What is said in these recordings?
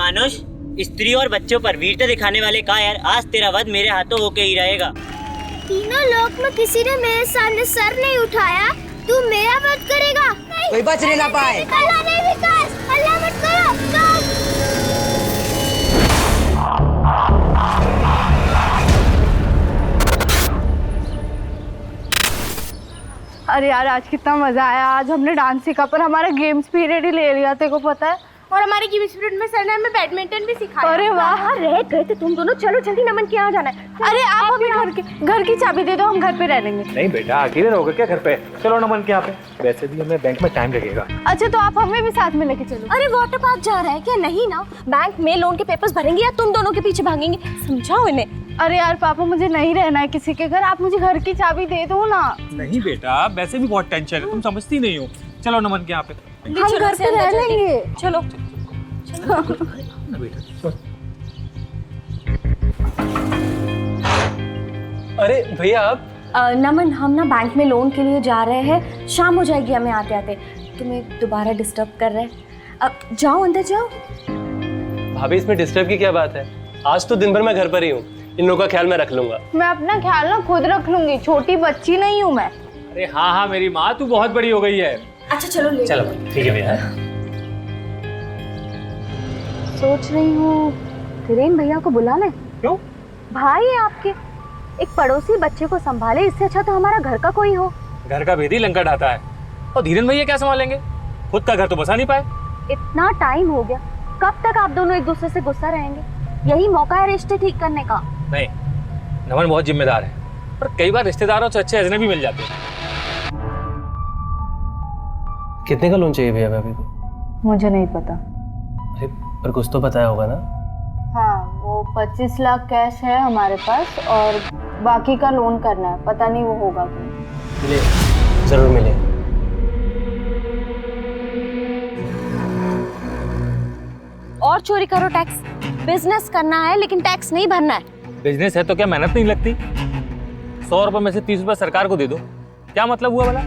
मानुष, स्त्री और बच्चों पर वीरता दिखाने वाले कायर, आज तेरा वध मेरे हाथों होके ही रहेगा। तीनों लोक में किसी ने मेरे सामने सर नहीं उठाया, तू मेरा वध करेगा? कोई बचने ना पाए। अल्लाह नहीं विकास, अल्लाह मत करो। अरे यार आज कितना मजा आया। आज हमने डांस सीखा पर हमारा गेम्स पीरियड ही ले लिया, तेरे को पता है। और हमारे गेम्स पीरियड में सर ने हमें बैडमिंटन भी सिखाया। अरे वाह, रह गए थे तुम दोनों। चलो जल्दी, नमन के यहाँ जाना है। अरे आप हमें घर की चाबी दे दो, हम घर पे रह लेंगे। नहीं बेटा, अकेले रहोगे क्या घर पे? चलो नमन के यहाँ पे, वैसे भी हमें बैंक में टाइम लगेगा। अच्छा तो आप हमें भी साथ में लेके चलो। अरे वाटर पार्क जा रहा है क्या? नहीं ना, बैंक में लोन के पेपर्स भरेंगे या तुम दोनों के पीछे भागेंगे? समझाओ इन्हें। अरे यार पापा, मुझे नहीं रहना है किसी के घर, आप मुझे घर की चाबी दे दो ना। नहीं बेटा, वैसे भी बहुत टेंशन है, तुम समझती नहीं हो। चलो नमन के यहाँ पे, हम घर पे रह लेंगे। चलो। अरे भैया आप नमन, हम ना बैंक में लोन के लिए जा रहे हैं, शाम हो जाएगी हमें आते आते। तुम्हें दोबारा डिस्टर्ब कर रहे हैं, अब जाओ अंदर जाओ। भाभी इसमें डिस्टर्ब की क्या बात है? आज तो दिन भर मैं घर पर ही हूँ, इन लोगों का ख्याल मैं रख लूंगा। मैं अपना ख्याल ना खुद रख लूंगी, छोटी बच्ची नहीं हूँ मैं। अरे हाँ हाँ मेरी माँ, तू बहुत बड़ी हो गई है। अच्छा चलो ले। चलो ठीक है भैया। सोच रही हूँ वीरेन भैया को बुला लें। क्यों? भाई है आपके, एक पड़ोसी बच्चे को संभाले, इससे अच्छा तो हमारा घर का कोई हो। घर का भेदी लंका ढाता है, और धीरेन भैया क्या संभालेंगे? खुद का घर तो बसा नहीं पाए। इतना टाइम हो गया, कब तक आप दोनों एक दूसरे से गुस्सा रहेंगे? यही मौका है रिश्ते ठीक करने का। नहीं, नमन बहुत जिम्मेदार है, पर कई बार रिश्तेदारों से अच्छे अजनबी मिल जाते हैं। कितने का लोन चाहिए भैया भाभी को? मुझे नहीं पता। अरे पर कुछ तो बताया होगा ना? हाँ, वो 25 लाख कैश है हमारे पास और बाकी का लोन करना है, पता नहीं वो होगा कि मिले, जरूर मिले। और चोरी करो टैक्स, बिजनेस करना है लेकिन टैक्स नहीं भरना है। बिजनेस है तो क्या मेहनत नहीं लगती? 100 रुपए में से 30 रुपए सरकार को दे दो, क्या मतलब हुआ भला?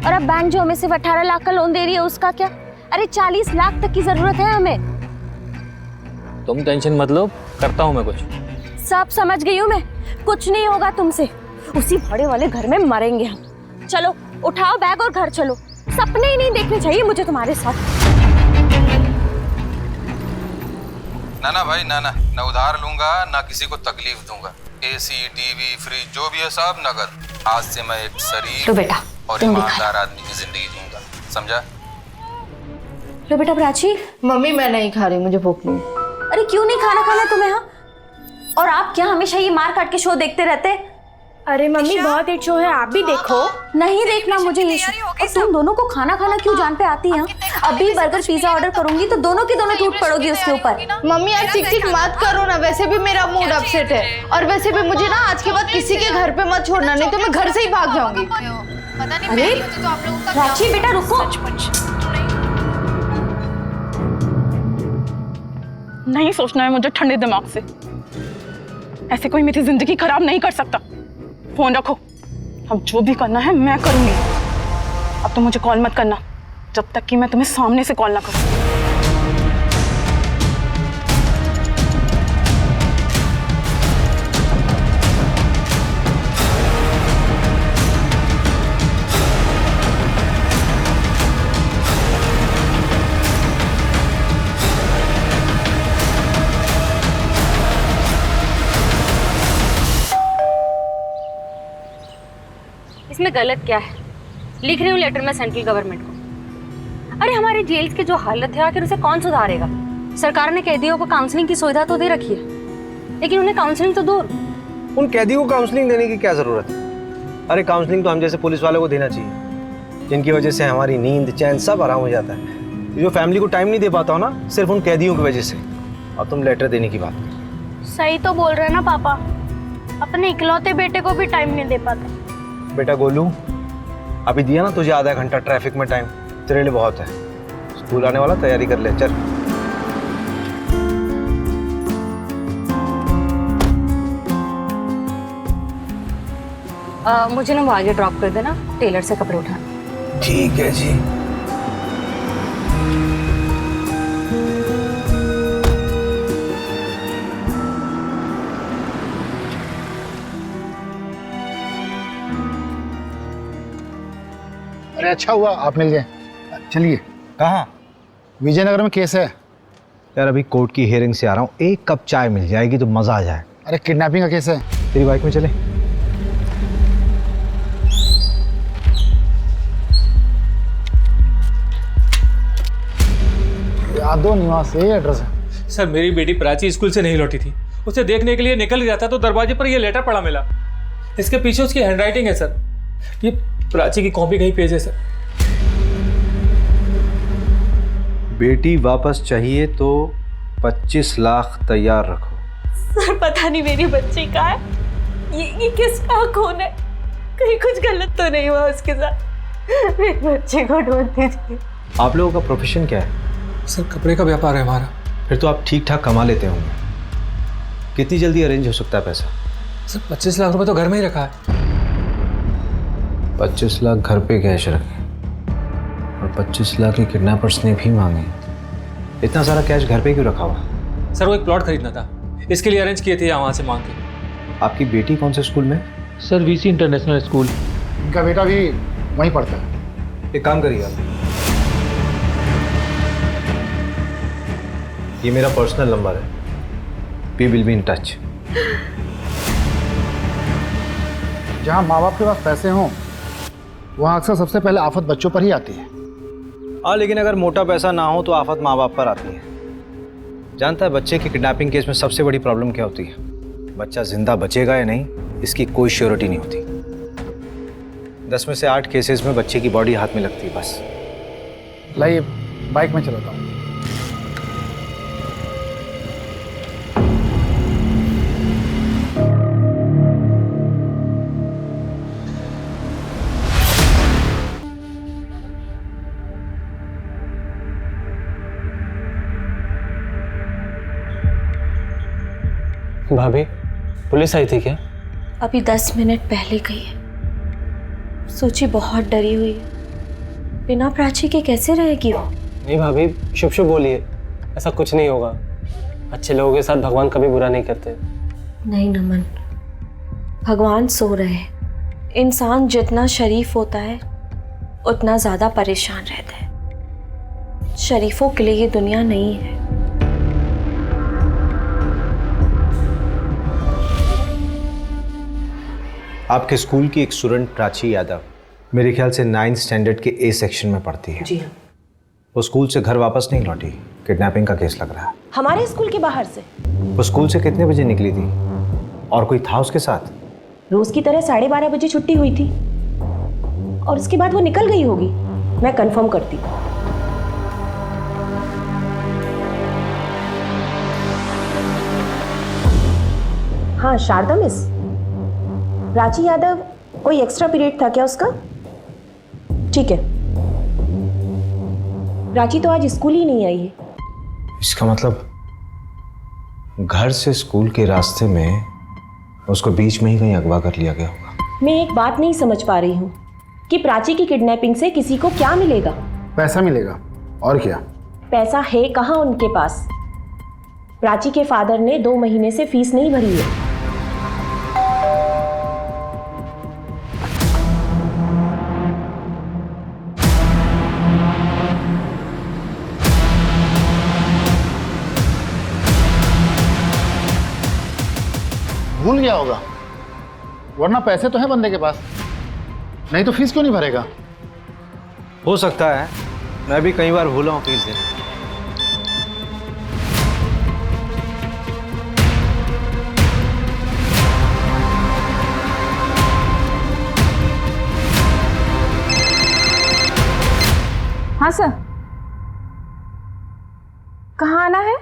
और अब बैंक जो हमें सिर्फ 18 लाख का लोन दे रही है, उसका क्या? अरे 40 लाख तक की जरूरत है हमें। तुम टेंशन मत लो, करता हूँ मैं कुछ। सब समझ गई हूँ मैं, कुछ नहीं होगा तुमसे। उसी बड़े वाले घर में मरेंगे हम। चलो उठाओ बैग और घर चलो, सपने ही नहीं देखने चाहिए मुझे तुम्हारे साथ। ना भाई ना उधार लूंगा, ना किसी को तकलीफ दूंगा। एसी, टीवी, फ्रिज जो भी है सब नगद। आज से मैं एक शरीफ लो बेटा, और ईमानदार आदमी की जिंदगी जीऊंगा, समझा? लो बेटा प्राची। मम्मी मैं नहीं खा रही, मुझे भूख नहीं। अरे क्यों नहीं खाना तुम्हें? हाँ, और आप क्या हमेशा ये मार काट के शो देखते रहते? अरे मम्मी बहुत हिट शो है, आप भी देखो। नहीं देखना मुझे ये शो। और तुम दोनों को खाना क्यों जान पे आती है? अभी बर्गर पिज्जा ऑर्डर करूंगी तो दोनों की दोनों टूट पड़ोगी उसके ऊपर। मम्मी यार चिक मत करो ना, वैसे भी मेरा मूड अपसेट है और वैसे भी मुझे ना आज के बाद किसी के घर पे मत छोड़ना, नहीं तो मैं घर से ही भाग जाऊंगी। अरे प्राची बेटा रुको। नहीं सोचना है मुझे ठंडे दिमाग से, ऐसे कोई मेरी जिंदगी खराब नहीं कर सकता। फोन रखो, अब जो भी करना है मैं करूंगी। अब तो मुझे कॉल मत करना जब तक कि मैं तुम्हें सामने से कॉल ना करूं। इसमें गलत क्या है? लिख रही हूँ लेटर में सेंट्रल गवर्नमेंट को। अरे हमारे जेल्स की जो हालत है आखिर उसे कौन सुधारेगा? सरकार ने कैदियों को काउंसलिंग की सुविधा तो दे रखी है, लेकिन उन्हें काउंसलिंग तो दूर। उन कैदियों को काउंसलिंग देने की क्या जरूरत है? अरे काउंसलिंग तो हम जैसे पुलिस वालों को देना चाहिए, जिनकी वजह से हमारी नींद चैन सब आराम हो जाता है। जो फैमिली को टाइम नहीं दे पाता हो ना, सिर्फ उन कैदियों की वजह से। और तुम लेटर देने की बात कर। सही तो बोल रहे हैं ना पापा, अपने इकलौते बेटे को भी टाइम नहीं दे पाते। बेटा गोलू, अभी दिया ना तुझे आधा घंटा ट्रैफिक में टाइम, तेरे लिए बहुत है। स्कूल आने वाला, तैयारी कर ले, चल। मुझे ना वो आगे ड्रॉप कर देना, टेलर से कपड़े उठाना। ठीक है जी। अरे अच्छा हुआ आप मिल गए। चलिए। कहाँ? विजयनगर में केस है। यार अभी कोर्ट की हियरिंग से आ रहा हूँ, एक कप चाय मिल जाएगी तो मज़ा आ जाए। अरे किडनैपिंग का केस है। तेरी बाइक में चले। यादव निवास, यही एड्रेस है। सर मेरी बेटी प्राची स्कूल से नहीं लौटी थी, उसे देखने के लिए निकल गया था तो दरवाजे पर ये लेटर पड़ा मिला। इसके पीछे उसकी हैंडराइटिंग है सर, ये प्राची की कॉपी कहीं पेज है सर। बेटी वापस चाहिए तो 25 लाख तैयार रखो। सर पता नहीं मेरी बच्ची कहाँ है, ये किसका खून है, कहीं कुछ गलत तो नहीं हुआ उसके साथ। मेरी बच्ची को ढूंढती थी। आप लोगों का प्रोफेशन क्या है? सर कपड़े का व्यापार है हमारा। फिर तो आप ठीक ठाक कमा लेते होंगे। कितनी जल्दी अरेंज हो सकता है पैसा? सर 25 लाख रुपए तो घर में ही रखा है। 25 लाख घर पे कैश रखे और 25 लाख के किडनैपर्स ने भी मांगे। इतना सारा कैश घर पे क्यों रखा हुआ? सर वो एक प्लॉट खरीदना था, इसके लिए अरेंज किए थे वहाँ से मांग के। आपकी बेटी कौन से स्कूल में? Sir VC international school. इनका बेटा भी वहीं पढ़ता है। एक काम करिए आप, ये मेरा पर्सनल नंबर है, we will be in touch. जहाँ माँ बाप के पास पैसे हों वहाँ अक्सर सबसे पहले आफत बच्चों पर ही आती है। हाँ लेकिन अगर मोटा पैसा ना हो तो आफत माँ बाप पर आती है। जानता है बच्चे की किडनैपिंग केस में सबसे बड़ी प्रॉब्लम क्या होती है? बच्चा जिंदा बचेगा या नहीं इसकी कोई श्योरिटी नहीं होती। 10 में से 8 केसेस में बच्चे की बॉडी हाथ में लगती है बस। लाइए बाइक में चलाता हूँ। भाभी पुलिस आई थी क्या? अभी 10 मिनट पहले गई है। सोची बहुत डरी हुई है, बिना प्राची के कैसे रहेगी वो? नहीं भाभी, शुभ शुभ बोलिए, ऐसा कुछ नहीं होगा। अच्छे लोगों के साथ भगवान कभी बुरा नहीं करते। नहीं नमन, भगवान सो रहे हैं। इंसान जितना शरीफ होता है उतना ज़्यादा परेशान रहता है। शरीफों के लिए ये दुनिया नहीं है। आपके स्कूल की एक स्टूडेंट प्राची यादव मेरे ख्याल से 9th स्टैंडर्ड के ए सेक्शन में पढ़ती है। जी हाँ। वो स्कूल से घर वापस नहीं लौटी, किडनैपिंग का केस लग रहा है। हमारे स्कूल के बाहर से? वो स्कूल से कितने बजे निकली थी और कोई था उसके साथ? रोज की तरह 12:30 बजे छुट्टी हुई थी और उसके बाद वो निकल गई होगी। मैं कंफर्म करती हूँ। हाँ शारदा मिस, प्राची यादव कोई एक्स्ट्रा पीरियड था क्या उसका? ठीक है, प्राची तो आज स्कूल ही नहीं आई है। इसका मतलब घर से स्कूल के रास्ते में उसको बीच में ही कहीं अगवा कर लिया गया होगा। मैं एक बात नहीं समझ पा रही हूँ कि प्राची की किडनैपिंग से किसी को क्या मिलेगा? पैसा मिलेगा और क्या। पैसा है कहाँ उनके पास? प्राची के फादर ने 2 महीने से फीस नहीं भरी है। भूल गया होगा, वरना पैसे तो हैं बंदे के पास, नहीं तो फीस क्यों नहीं भरेगा? हो सकता है, मैं भी कई बार भूला हूँ फीस देना। हाँ सर, कहाँ आना है?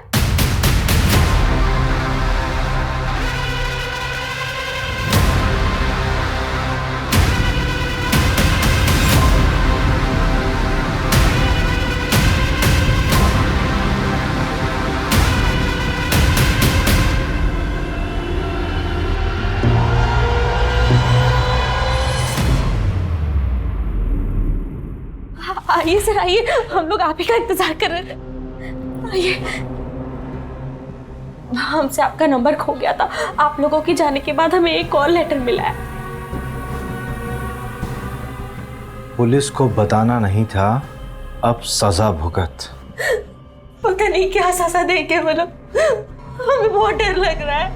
आइए सर आइए, हम लोग आप ही का इंतजार कर रहे थे। आइए। हमसे आपका नंबर खो गया था, आप लोगों के जाने के बाद हमें एक कॉल लेटर मिला है। पुलिस को बताना नहीं था, अब सजा भुगत। पता नहीं क्या सजा देंगे वो लोग, हमें बहुत डर लग रहा है।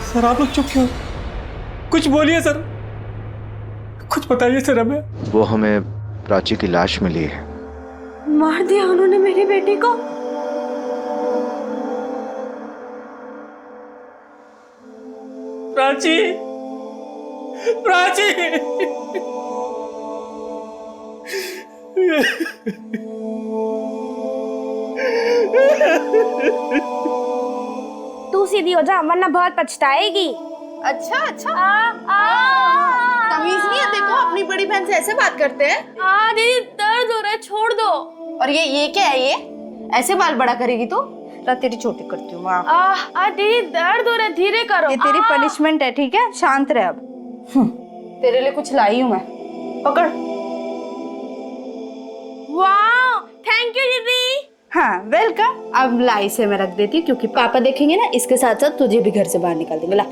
सर आप लोग चुप क्यों? कुछ बोलिए सर, कुछ बताइए सर हमें। वो हमें प्राची की लाश मिली है। मार दिया उन्होंने मेरी बेटी को। प्राची, प्राची। तू सीधी हो जा वरना बहुत पछताएगी। अच्छा अच्छा तमीज नहीं है, देखो अपनी बड़ी बहन से ऐसे बात करते हैं। दीदी दर्द हो रहा है, छोड़ दो। और ये क्या है, ये ऐसे बाल बड़ा करेगी तो तेरी छोटी करती हूँ। दीदी दर्द हो रहा है, धीरे करो। ये तेरी पनिशमेंट है, ठीक है, शांत रहे अब। तेरे लिए कुछ लाई हूँ मैं, पकड़। वाह, थैंक यू दीदी। हाँ वेलकम। अब लाई से मैं रख देती हूँ क्योंकि पापा देखेंगे ना, इसके साथ साथ तुझे भी घर से बाहर निकाल देंगे। ला।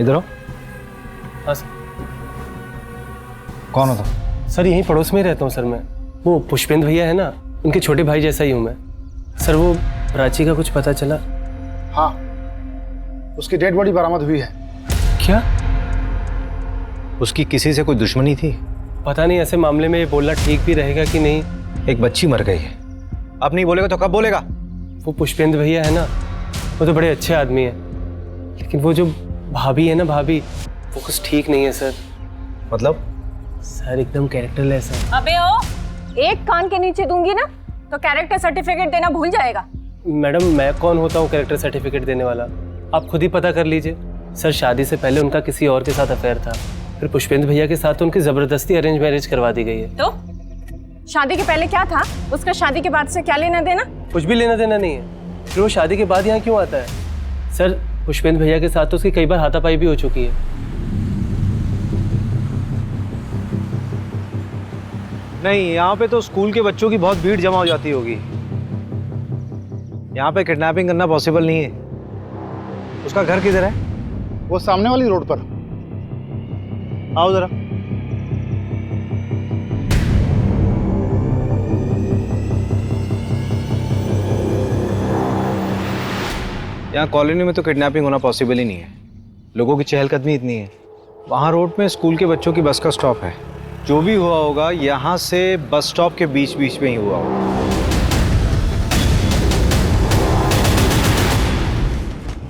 इधर आओ। हाँ सर। कौन हो तुम? सर यहीं पड़ोस में ही रहता हूँ सर मैं। वो पुष्पेंद्र भैया है ना, उनके छोटे भाई जैसा ही हूँ मैं। सर वो प्राची का कुछ पता चला? हाँ, उसकी डेड बॉडी बरामद हुई है। क्या? उसकी किसी से कोई दुश्मनी थी? पता नहीं, ऐसे मामले में ये बोलना ठीक भी रहेगा कि नहीं। एक बच्ची मर गई है, अब नहीं बोलेगा तो कब बोलेगा? वो पुष्पेंद्र भैया है ना, वो तो बड़े अच्छे आदमी है, लेकिन वो जो भाभी है ना, भाभी, वो कुछ ठीक नहीं है सर। मतलब? सर एकदम कैरेक्टरलेस है। अबे ओ, एक कान के नीचे दूंगी ना तो कैरेक्टर सर्टिफिकेट देना भूल जाएगा। मैडम मैं कौन होता हूँ कैरेक्टर सर्टिफिकेट देने वाला? आप खुद ही पता कर लीजिए। सर शादी से पहले उनका किसी और के साथ अफेयर था, फिर पुष्पेंद्र भैया के साथ उनकी जबरदस्ती अरेंज मैरिज करवा दी गई है। तो शादी के पहले क्या था, उसका शादी के बाद से क्या लेना देना? कुछ भी लेना देना नहीं है। फिर वो शादी के बाद यहाँ क्यों आता है? सर पुष्पेंद्र भैया के साथ तो उसकी कई बार हाथापाई भी हो चुकी है। नहीं, यहाँ पे तो स्कूल के बच्चों की बहुत भीड़ जमा हो जाती होगी। यहाँ पे किडनैपिंग करना पॉसिबल नहीं है। उसका घर किधर है? वो सामने वाली रोड पर। आओ जरा। यहाँ कॉलोनी में तो किडनैपिंग होना पॉसिबल ही नहीं है, लोगों की चहलकदमी इतनी है। वहाँ रोड में स्कूल के बच्चों की बस का स्टॉप है। जो भी हुआ होगा यहाँ से बस स्टॉप के बीच बीच में ही हुआ होगा।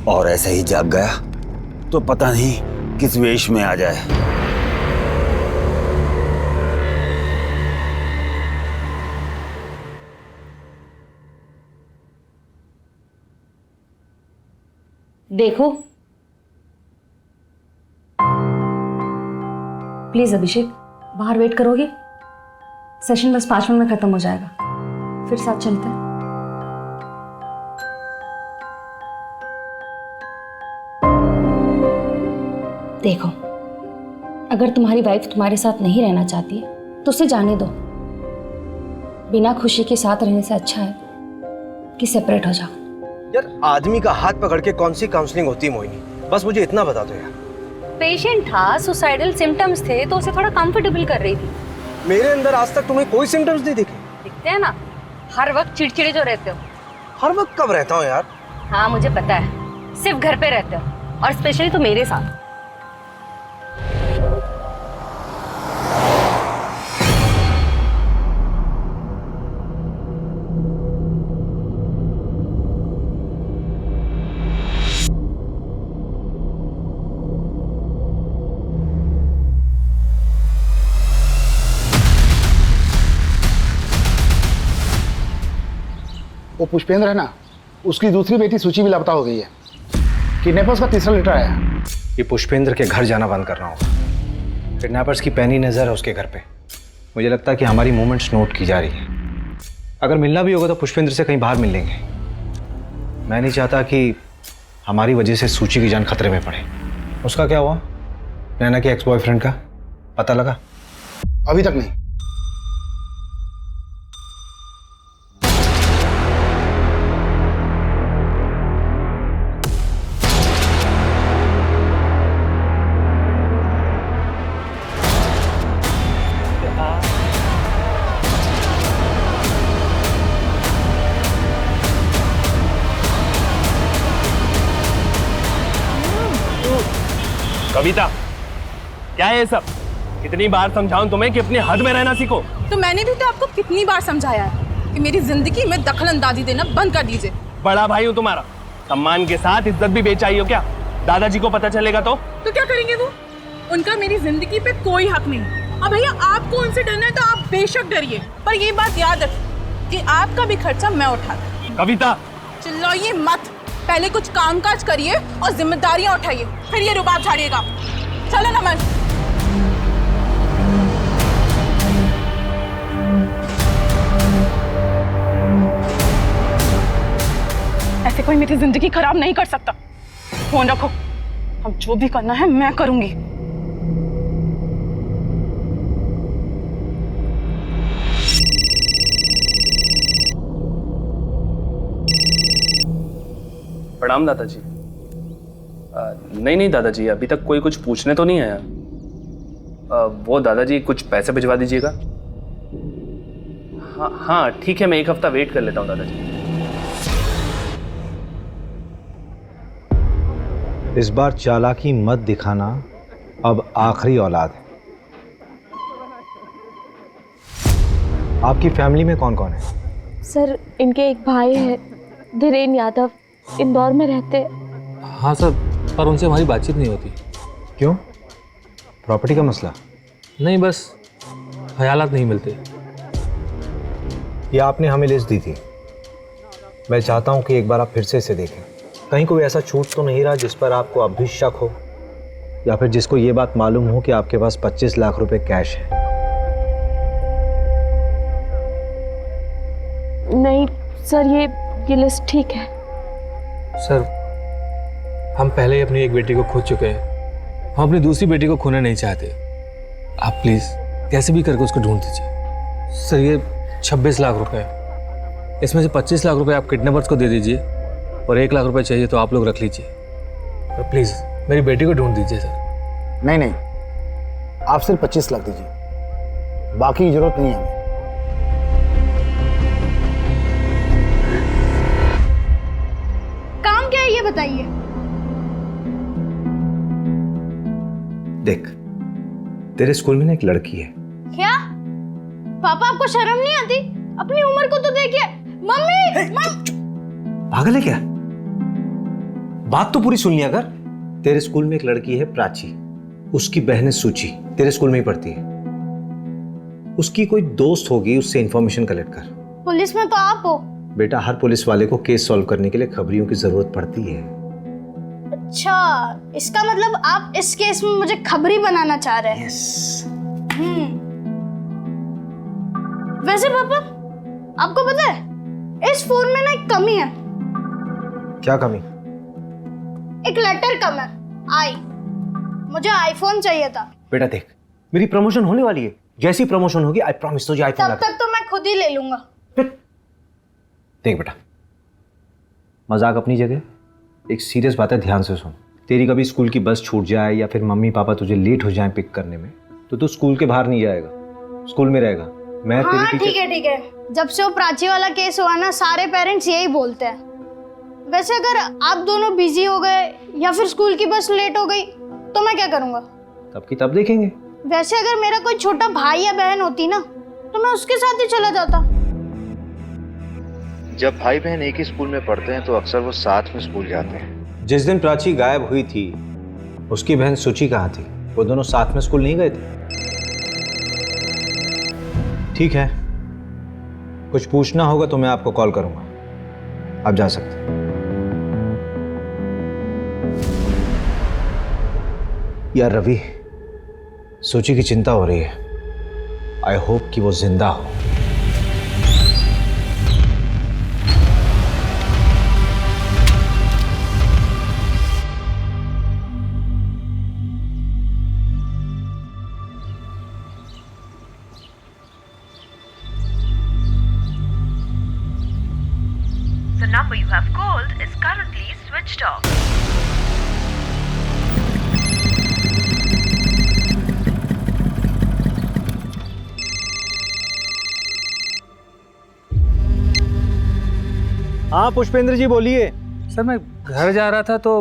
और ऐसे ही जाग गया तो पता नहीं किस वेश में आ जाए। देखो प्लीज अभिषेक, बाहर वेट करोगे? सेशन बस 5 मिनट में खत्म हो जाएगा, फिर साथ चलते हैं। देखो, अगर तुम्हारी वाइफ तुम्हारे साथ नहीं रहना चाहती है तो उसे जाने दो। बिना खुशी के साथ रहने से अच्छा है कि सेपरेट हो जाओ। यार आदमी का हाथ पकड़ के कौन सी काउंसलिंग होती है मोहिनी? बस मुझे इतना बता दो यार। पेशेंट था, सुसाइडल सिम्टम्स थे तो उसे थोड़ा कंफर्टेबल कर रही थी। मेरे अंदर आज तक तुम्हें कोई सिम्टम्स नहीं दिखे? दिखते हैं ना, हर वक्त चिड़चिड़े जो रहते हो। हर वक्त कब रहता हूँ यार? हाँ मुझे पता है, सिर्फ घर पे रहते हो और स्पेशली तो मेरे साथ। वो पुष्पेंद्र है ना, उसकी दूसरी बेटी सूची भी लापता हो गई है। किडनैपर्स का तीसरा लेटर आया है। ये पुष्पेंद्र के घर जाना बंद करना होगा। किडनैपर्स की पैनी नजर है उसके घर पे। मुझे लगता है कि हमारी मूवमेंट्स नोट की जा रही है। अगर मिलना भी होगा तो पुष्पेंद्र से कहीं बाहर मिल लेंगे। मैं नहीं चाहता कि हमारी वजह से सूची की जान खतरे में पड़े। उसका क्या हुआ? नैना के एक्स बॉयफ्रेंड का पता लगा? अभी तक नहीं। कविता, क्या है ये सब? कितनी बार समझाऊं तुम्हें कि अपनी हद में रहना सीखो। तो मैंने भी तो आपको कितनी बार समझाया है कि मेरी जिंदगी में दखलंदाजी देना बंद कर दीजिए। बड़ा भाई हूँ तुम्हारा, सम्मान के साथ इज्जत भी बेचाई हो क्या? दादाजी को पता चलेगा तो क्या करेंगे वो? उनका मेरी जिंदगी पे कोई हक नहीं। अब भैया आपको उनसे डरना है तो आप बेशक डरिए, पर ये बात याद रखिए कि आपका भी खर्चा मैं उठाऊंगी। कविता चिल्लाइए मत, पहले कुछ कामकाज करिए और जिम्मेदारियां उठाइए, फिर ये रुबाब झाड़िएगा। चलो नमन। ऐसे कोई मेरी जिंदगी खराब नहीं कर सकता। फोन रखो, अब जो भी करना है मैं करूंगी। प्रणाम दादाजी। नहीं दादाजी, अभी तक कोई कुछ पूछने तो नहीं आया। वो दादाजी कुछ पैसे भिजवा दीजिएगा। हाँ ठीक है, मैं 1 हफ्ता वेट कर लेता हूँ दादाजी। इस बार चालाकी मत दिखाना, अब आखिरी औलाद है। आपकी फैमिली में कौन कौन है? सर इनके एक भाई है, धीरेन यादव, इंदौर में रहते। हाँ सर, पर उनसे हमारी बातचीत नहीं होती। क्यों? प्रॉपर्टी का मसला? नहीं, बस ख्यालात नहीं मिलते। ये आपने हमें लिस्ट दी थी, मैं चाहता हूँ कि एक बार आप फिर से इसे देखें। कहीं कोई ऐसा छूट तो नहीं रहा जिस पर आपको अब भी शक हो, या फिर जिसको ये बात मालूम हो कि आपके पास 25 लाख रुपए कैश है? नहीं सर, ये लिस्ट ठीक है। सर, हम पहले ही अपनी एक बेटी को खो चुके हैं, हम अपनी दूसरी बेटी को खोना नहीं चाहते। आप प्लीज़ कैसे भी करके उसको ढूंढ दीजिए। सर, ये 26 लाख रुपए, इसमें से 25 लाख रुपए आप किडनैपर्स को दे दीजिए और 1 लाख रुपए चाहिए तो आप लोग रख लीजिए। तो प्लीज़ मेरी बेटी को ढूंढ दीजिए सर। नहीं नहीं, आप सिर्फ 25 लाख दीजिए, बाकी की जरूरत नहीं है हमें। काम क्या है ये बताइए। देख, तेरे स्कूल में ना एक लड़की है। क्या पापा, आपको शर्म नहीं आती? अपनी उम्र को तो देखिए। मम्मी पागल है क्या? बात तो पूरी सुन लिया कर। तेरे स्कूल में एक लड़की है प्राची, उसकी बहन है सूची, तेरे स्कूल में ही पढ़ती है। उसकी कोई दोस्त होगी, उससे इंफॉर्मेशन कलेक्ट कर। पुलिस में तो आप हो। बेटा, हर पुलिस वाले को केस सॉल्व करने के लिए खबरियों की जरूरत पड़ती है। अच्छा, इसका मतलब आप इस केस में मुझे खबरी बनाना चाह रहे हैं। वैसे पापा, आपको पता है इस फोन में ना एक कमी है। क्या कमी? एक लेटर कम है। मुझे आईफोन चाहिए था। बेटा देख, मेरी प्रमोशन होने वाली है, जैसी प्रमोशन होगी आई प्रॉमिस तुझे आईफोन। तब तक तो मैं खुद ही ले लूंगा। देख बेटा, मजाक अपनी जगह, एक सीरियस बात है, ध्यान से सुन। तेरी कभी स्कूल की बस छूट जाए या फिर मम्मी पापा तुझे लेट हो जाए पिक करने में, तो तू स्कूल के बाहर नहीं जाएगा, स्कूल में रहेगा। मैं हाँ, तेरी ठीक है। जब से वो प्राची वाला केस हुआ ना, सारे पेरेंट्स यही बोलते हैं। वैसे अगर आप दोनों बिजी हो गए या फिर स्कूल की बस लेट हो गई तो मैं क्या करूंगा? तब की तब देखेंगे। वैसे अगर मेरा कोई छोटा भाई या बहन होती ना, तो मैं उसके साथ ही चला जाता। जब भाई बहन एक ही स्कूल में पढ़ते हैं तो अक्सर वो साथ में स्कूल जाते हैं। जिस दिन प्राची गायब हुई थी, उसकी बहन सूची कहाँ थी? वो दोनों साथ में स्कूल नहीं गए थे? ठीक है, कुछ पूछना होगा तो मैं आपको कॉल करूंगा, आप जा सकते हैं। यार रवि, सूची की चिंता हो रही है। आई होप कि वो जिंदा हो। The number you have called is currently switched off. हाँ पुष्पेंद्र जी बोलिए। सर, मैं घर जा रहा था तो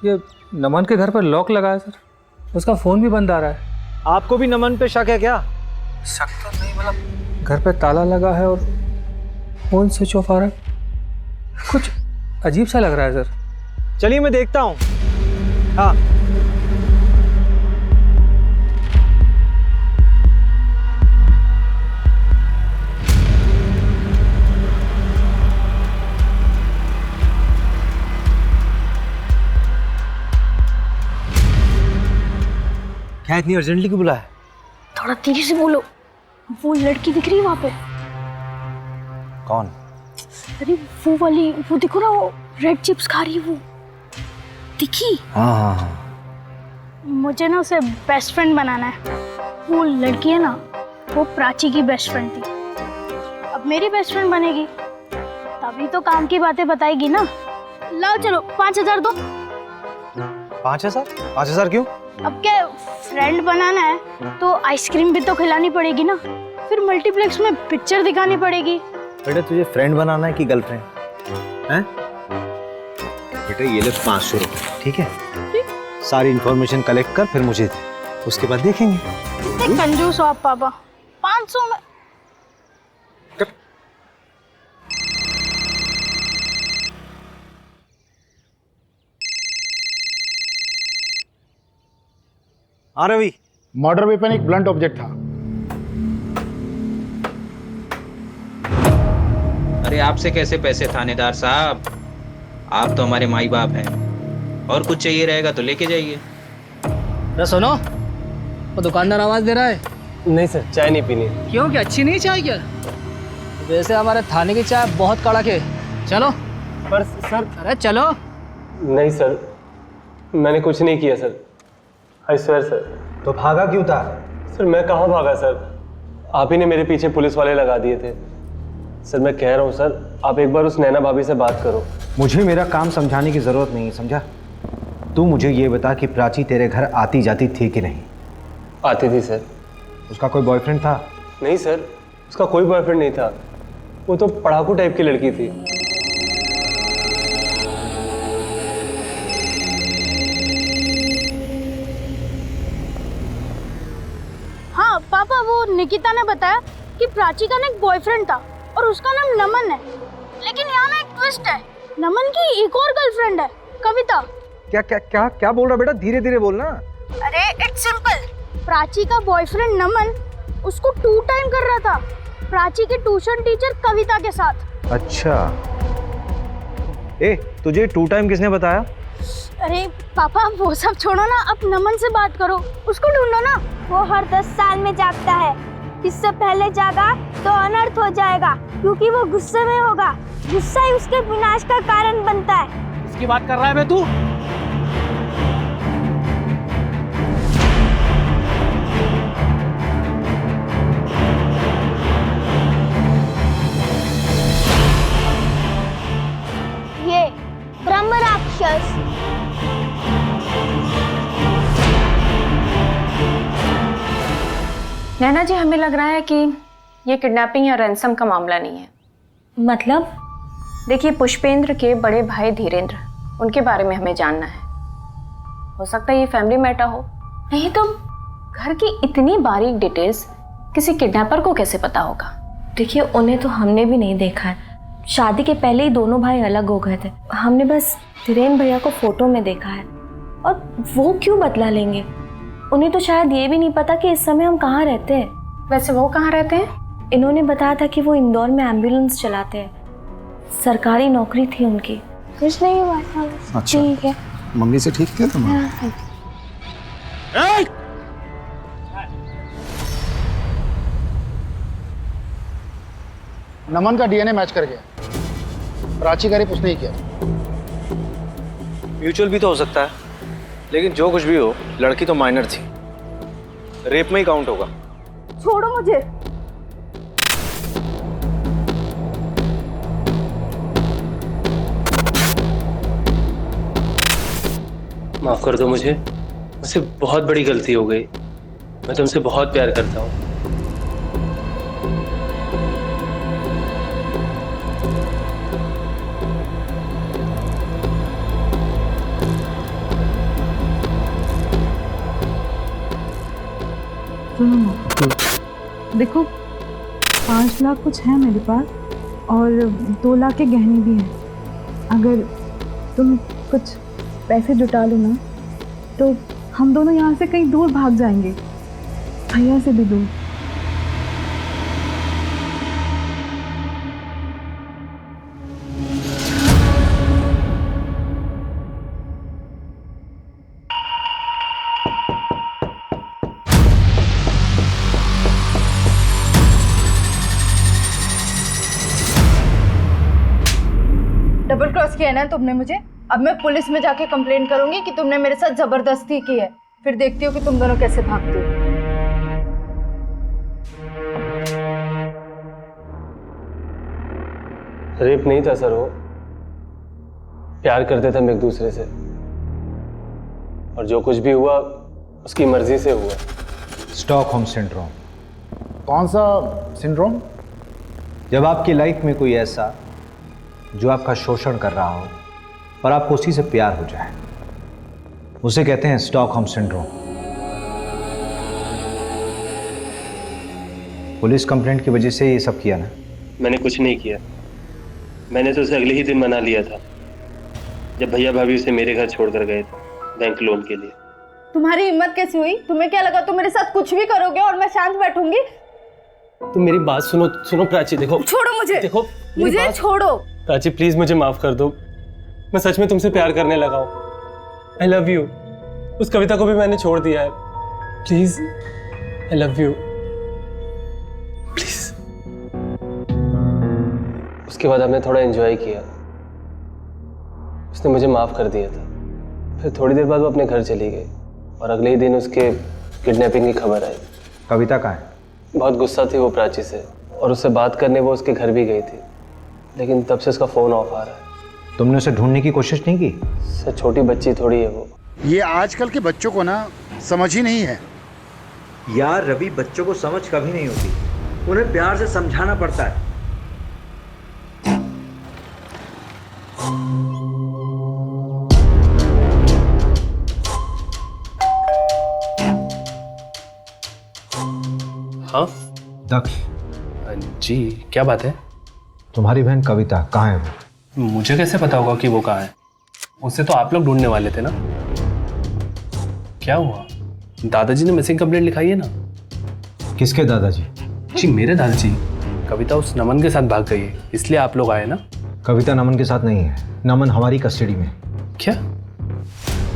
ये नमन के घर पर लॉक लगा है सर। उसका फ़ोन भी बंद आ रहा है। आपको भी नमन पे शक है क्या? शक तो नहीं, मतलब घर पे ताला लगा है और फ़ोन स्विच ऑफ आ रहा है। कुछ अजीब सा लग रहा है सर। चलिए मैं देखता हूँ। हाँ क्या इतनी अर्जेंटली क्यों बुलाया? थोड़ा धीरे से बोलो, वो लड़की दिख रही है वहां पे। कौन? अरे वो वाली, वो देखो ना, वो रेड चिप्स खा रही है, वो दिखी? हाँ हाँ हाँ। मुझे ना उसे बेस्ट फ्रेंड बनाना है। वो लड़की है ना, वो प्राची की बेस्ट फ्रेंड थी, अब मेरी बेस्ट फ्रेंड बनेगी, तभी तो काम की बातें बताएगी ना। लाओ चलो 5,000 दो। 5,000? 5,000 क्यों? अब क्या फ्रेंड बनाना है तो आइसक्रीम भी तो खिलानी पड़ेगी ना, फिर मल्टीप्लेक्स में पिक्चर दिखानी पड़ेगी। बेटा तुझे फ्रेंड बनाना है कि गर्लफ्रेंड हैं? बेटा ये ले 500 रुपये, ठीक है? सारी इंफॉर्मेशन कलेक्ट कर फिर मुझे दे, उसके बाद देखेंगे। कितने कंजूस हो आप पापा, 500 में। हाँ रवि। मर्डर वेपन एक ब्लंट ऑब्जेक्ट था। अरे आपसे कैसे पैसे थानेदार साहब, आप तो हमारे माई बाप हैं, और कुछ चाहिए रहेगा तो लेके जाइए। अरे सुनो, वो दुकानदार आवाज दे रहा है। नहीं सर, चाय नहीं पीनी। क्यों, क्या अच्छी नहीं चाय क्या? वैसे हमारे थाने की चाय बहुत कड़क है, चलो। पर सर। अरे चलो। नहीं सर, मैंने कुछ नहीं किया सर, आई स्वेयर सर। तो भागा क्यों था? सर मैं कहाँ भागा सर, आप ही ने मेरे पीछे पुलिस वाले लगा दिए थे। सर मैं कह रहा हूँ सर, आप एक बार उस नैना भाभी से बात करो। मुझे मेरा काम समझाने की जरूरत नहीं है, समझा? तू मुझे ये बता कि प्राची तेरे घर आती जाती थी कि नहीं? आती थी सर। उसका कोई बॉयफ्रेंड था? नहीं सर, उसका कोई बॉयफ्रेंड नहीं था, वो तो पढ़ाकू टाइप की लड़की थी। हाँ पापा, वो निकिता ने बताया कि प्राची का ना एक बॉयफ्रेंड था और उसका नाम नमन है, लेकिन यहाँ ना एक ट्विस्ट है, नमन की एक और गर्लफ्रेंड है, कविता। क्या क्या क्या क्या बोल रहा बेटा? धीरे धीरे बोलना। अरे इट्स सिंपल, प्राची का बॉयफ्रेंड नमन उसको 2 टाइम कर रहा था प्राची के ट्यूशन टीचर कविता के साथ। अच्छा, ए तुझे 2 टाइम किसने बताया? अरे पापा वो सब छोड़ो ना, अब नमन से बात करो, उसको ढूंढो ना। वो हर 10 साल में जागता है, इससे पहले जागा तो अनर्थ हो जाएगा, क्योंकि वो गुस्से में होगा, गुस्सा ही उसके विनाश का कारण बनता है। इसकी बात कर रहा है मैं तू? ये ब्रह्म राक्षस। नैना जी, हमें लग रहा है कि ये किडनैपिंग या रैंसम का मामला नहीं है। मतलब? देखिए, पुष्पेंद्र के बड़े भाई धीरेंद्र, उनके बारे में हमें जानना है। हो सकता है ये फैमिली मैटर हो, नहीं तो घर की इतनी बारीक डिटेल्स किसी किडनैपर को कैसे पता होगा? देखिए, उन्हें तो हमने भी नहीं देखा है, शादी के पहले ही दोनों भाई अलग हो गए थे, हमने बस धीरेन्द्र भैया को फोटो में देखा है। और वो क्यों बदला लेंगे? उन्हें तो शायद ये भी नहीं पता कि इस समय हम कहाँ रहते हैं। वैसे वो कहाँ रहते हैं? इन्होंने बताया था कि वो इंदौर में एम्बुलेंस चलाते हैं, सरकारी नौकरी थी उनकी। कुछ नहीं हुआ था। अच्छा, ठीक है। मम्मी से ठीक किया तुमने? नमन का डीएनए मैच कर गया, प्राची का रेप उसने ही किया। म्यूचुअल भी तो हो सकता है, लेकिन जो कुछ भी हो, लड़की तो माइनर थी, रेप में ही काउंट होगा। छोड़ो मुझे। माफ कर दो मुझसे बहुत बड़ी गलती हो गई, मैं तुमसे बहुत प्यार करता हूँ। सुनो ना, देखो 5 लाख कुछ है मेरे पास और 2 लाख के गहने भी हैं। अगर तुम कुछ पैसे जुटा लो ना तो हम दोनों यहाँ से कहीं दूर भाग जाएंगे, भैया से भी दूर। डबल क्रॉस किया है ना तुमने मुझे। अब मैं पुलिस में जाके कंप्लेन करूंगी कि तुमने मेरे साथ जबरदस्ती की है। फिर देखती हो कि तुम दोनों कैसे भागते हो। रेप नहीं था सर, वो प्यार करते थे हम एक दूसरे से, और जो कुछ भी हुआ उसकी मर्जी से हुआ। Stockholm syndrome. कौन सा सिंड्रोम? जब आपकी लाइफ में कोई ऐसा जो आपका शोषण कर रहा हो और आपको उसी से प्यार हो जाए, उसे कहते हैं स्टॉकहोम सिंड्रोम। पुलिस कंप्लेंट की वजह से ये सब किया ना? मैंने कुछ नहीं किया, मैंने तो उसे अगले ही दिन मना लिया था जब भैया भाभी उसे मेरे घर छोड़कर गए थे बैंक लोन के लिए। तुम्हारी हिम्मत कैसी हुई? तुम्हें क्या लगा तुम मेरे साथ कुछ भी करोगे और मैं शांत बैठूंगी? तुम मेरी बात सुनो प्राची, देखो। छोड़ो मुझे, देखो मुझे छोड़ो। प्राची प्लीज मुझे माफ कर दो, मैं सच में तुमसे प्यार करने लगा हूँ। I love you. उस कविता को भी मैंने छोड़ दिया है। Please, I love you, please. उसके बाद हमने थोड़ा एंजॉय किया, उसने मुझे माफ कर दिया था। फिर थोड़ी देर बाद वो अपने घर चली गई और अगले ही दिन उसके किडनैपिंग की खबर आई। कविता कहाँ है? बहुत गुस्सा थी वो प्राची से, और उससे बात करने वो उसके घर भी गई थी, लेकिन तब से उसका फोन ऑफ आ रहा है। तुमने उसे ढूंढने की कोशिश नहीं की? सर छोटी बच्ची थोड़ी है वो। ये आजकल के बच्चों को ना समझ ही नहीं है। यार रवि, बच्चों को समझ कभी नहीं होती, उन्हें प्यार से समझाना पड़ता है। हाँ दक्ष जी, क्या बात है? तुम्हारी बहन कविता कहाँ है वो? मुझे कैसे पता होगा कि वो कहाँ है? उसे तो आप लोग ढूंढने वाले थे ना। क्या हुआ? दादाजी ने मिसिंग कंप्लेंट लिखाई है ना। किसके दादाजी? जी मेरे दादाजी। कविता उस नमन के साथ भाग गई है, इसलिए आप लोग आए ना। कविता नमन के साथ नहीं है, नमन हमारी कस्टडी में। क्या?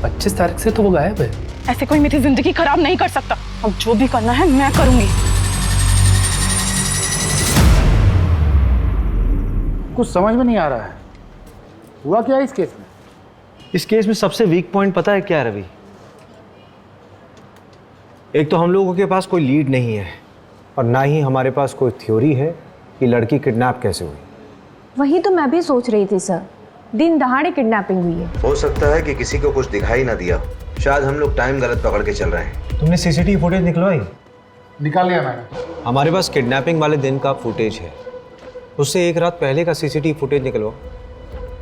25 तारीख से तो वो गायब है। ऐसे कोई मेरी जिंदगी खराब नहीं कर सकता। अब जो भी करना है मैं करूंगी। कुछ समझ में नहीं आ रहा है, हुआ क्या है इस केस में? इस केस में सबसे वीक पॉइंट पता है क्या है रवि? एक तो हम लोगों के पास कोई लीड नहीं है और ना ही हमारे पास कोई थ्योरी है कि लड़की किडनैप कैसे हुई। वही तो मैं भी सोच रही थी सर, दिन दहाड़े किडनैपिंग हुई है। हो सकता है कि किसी को कुछ दिखाई ना दिया, शायद हम लोग टाइम गलत पकड़ के चल रहे हैं। तुमने सीसीटीवी फुटेज निकलवाई? निकाल लिया मैंने। हमारे पास किडनैपिंग वाले दिन का फुटेज है, उससे एक रात पहले का सीसीटीवी फुटेज निकलवाओ।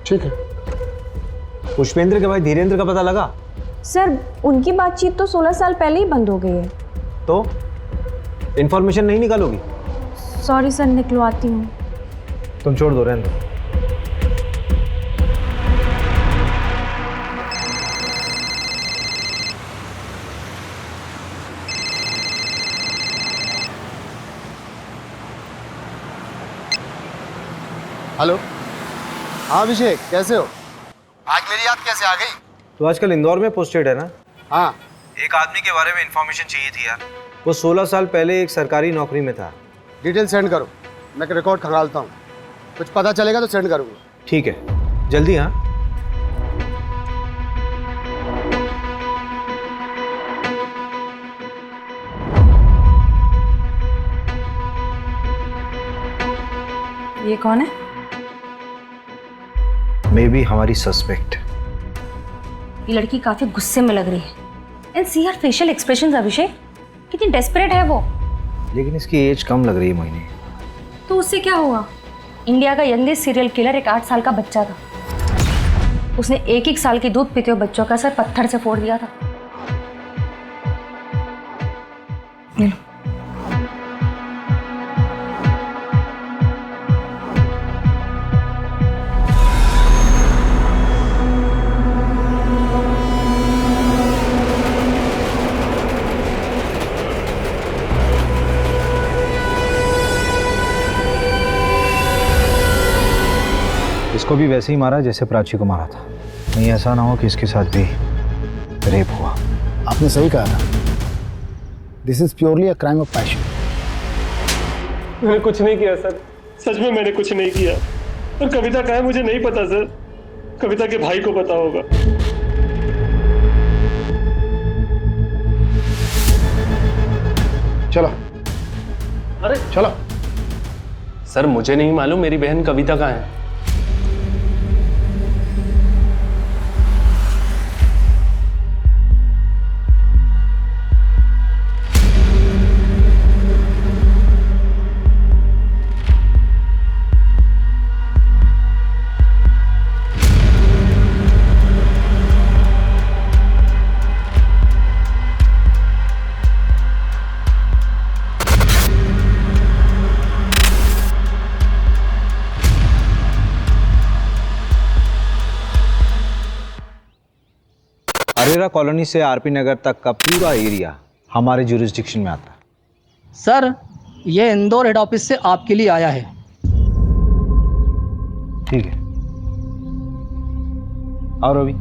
ठीक है। पुष्पेंद्र के भाई धीरेन्द्र का पता लगा? सर उनकी बातचीत तो 16 साल पहले ही बंद हो गई है। तो इंफॉर्मेशन नहीं निकालोगी? सॉरी सर, निकलवाती हूँ। तुम छोड़ दो, रहने दो। हेलो। हाँ अभिषेक, कैसे हो? आज मेरी याद कैसे आ गई? तो आजकल इंदौर में पोस्टेड है ना? हाँ। एक आदमी के बारे में इंफॉर्मेशन चाहिए थी यार। वो 16 साल पहले एक सरकारी नौकरी में था। डिटेल सेंड करो, मैं रिकॉर्ड खंगालता हूँ। कुछ पता चलेगा तो सेंड करूँगा। ठीक है, जल्दी। हाँ ये कौन है? मे बी हमारी सस्पेक्ट। ये लड़की काफी गुस्से में लग रही है। And see her facial expressions Abhishek, कितनी डेस्परेट है वो। लेकिन इसकी एज कम लग रही है मोहिनी। तो उससे क्या हुआ? इंडिया का यंगेस्ट सीरियल किलर एक 8 साल का बच्चा था। उसने 1-1 साल के दूध पीते हुए बच्चों का सर पत्थर से फोड़ दिया था। इसको भी वैसे ही मारा जैसे प्राची को मारा था। नहीं ऐसा ना हो कि इसके साथ भी रेप हुआ। आपने सही कहा था, this is purely a crime of passion. मैंने कुछ नहीं किया सर, सच में मैंने कुछ नहीं किया। और कविता कहाँ है मुझे नहीं पता सर, कविता के भाई को पता होगा। चलो अरे चलो। सर मुझे नहीं मालूम मेरी बहन कविता कहाँ है। अरेरा कॉलोनी से आरपी नगर तक का पूरा एरिया हमारे जुरिस्डिक्शन में आता है। सर ये इंदौर हेड ऑफिस से आपके लिए आया है। ठीक है, और रवि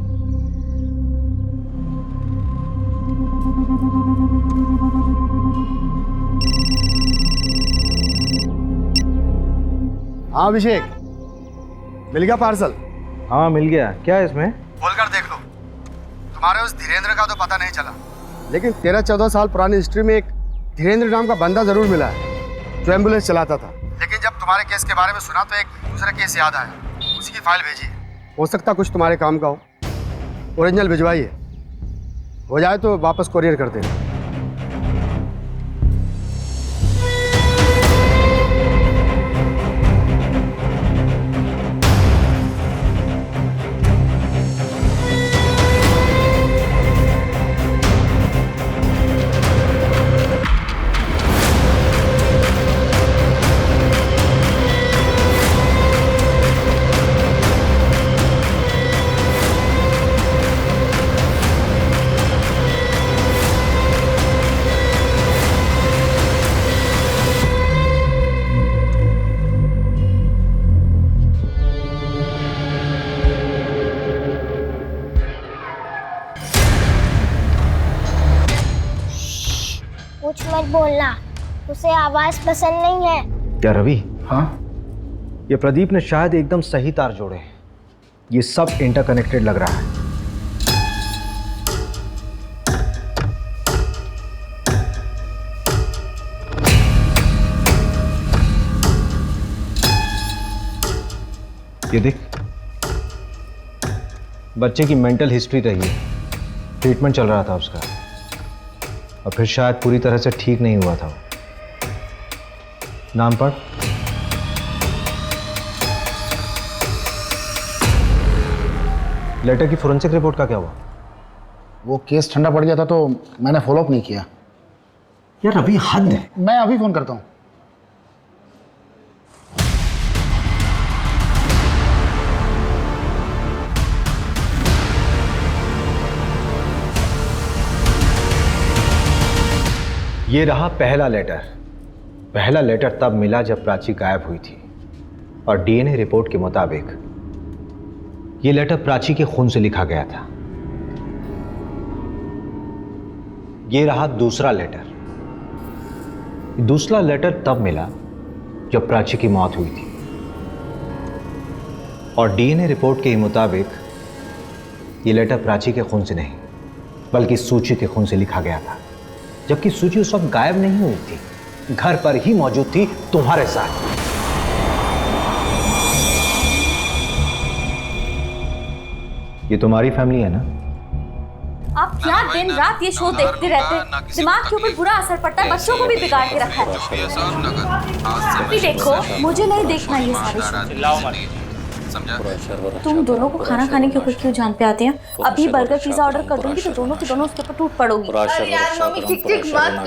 हाँ अभिषेक, मिल गया पार्सल? हाँ मिल गया। क्या है इसमें? खोल कर देख लो। तुम्हारे उस धीरेन्द्र का तो पता नहीं चला, लेकिन 13-14 साल पुरानी हिस्ट्री में एक धीरेन्द्र नाम का बंदा जरूर मिला है जो एम्बुलेंस चलाता था। लेकिन जब तुम्हारे केस के बारे में सुना तो एक दूसरा केस याद आया, उसी की फाइल भेजी है। हो सकता कुछ तुम्हारे काम का हो। ओरिजिनल भिजवाइए, हो जाए तो वापस कोरियर कर देना। कुछ मत बोलना, उसे आवाज पसंद नहीं है। क्या रवि? हाँ ये प्रदीप ने शायद एकदम सही तार जोड़े हैं। ये सब इंटरकनेक्टेड लग रहा है। ये देख, बच्चे की मेंटल हिस्ट्री रही है, ट्रीटमेंट चल रहा था उसका, और फिर शायद पूरी तरह से ठीक नहीं हुआ था। नाम पढ़। लेटर की फोरेंसिक रिपोर्ट का क्या हुआ? वो केस ठंडा पड़ गया था तो मैंने फॉलोअप नहीं किया। यार अभी हद है। मैं अभी फोन करता हूँ। ये रहा पहला लेटर। पहला लेटर तब मिला जब प्राची गायब हुई थी, और डीएनए रिपोर्ट के मुताबिक ये लेटर प्राची के खून से लिखा गया था। ये रहा दूसरा लेटर। दूसरा लेटर तब मिला जब प्राची की मौत हुई थी, और डीएनए रिपोर्ट के मुताबिक ये लेटर प्राची के खून से नहीं बल्कि सूची के खून से लिखा गया था, जबकि सूची उस वक्त गायब नहीं हुई थी, घर पर ही मौजूद थी तुम्हारे साथ। ये तुम्हारी फैमिली है ना? आप क्या दिन रात ये शो देखते रहते हैं? दिमाग के ऊपर बुरा असर पड़ता है, बच्चों को भी बिगाड़ के रखा है। अभी देखो, मुझे नहीं देखना ये सारी शो। तुम दोनों को खाना खाने के ऊपर क्यों जान पे आते हैं? अभी बर्गर पिज्जा ऑर्डर कर दूंगी तो दोनों के दोनों उसके ऊपर टूट पड़ोगी।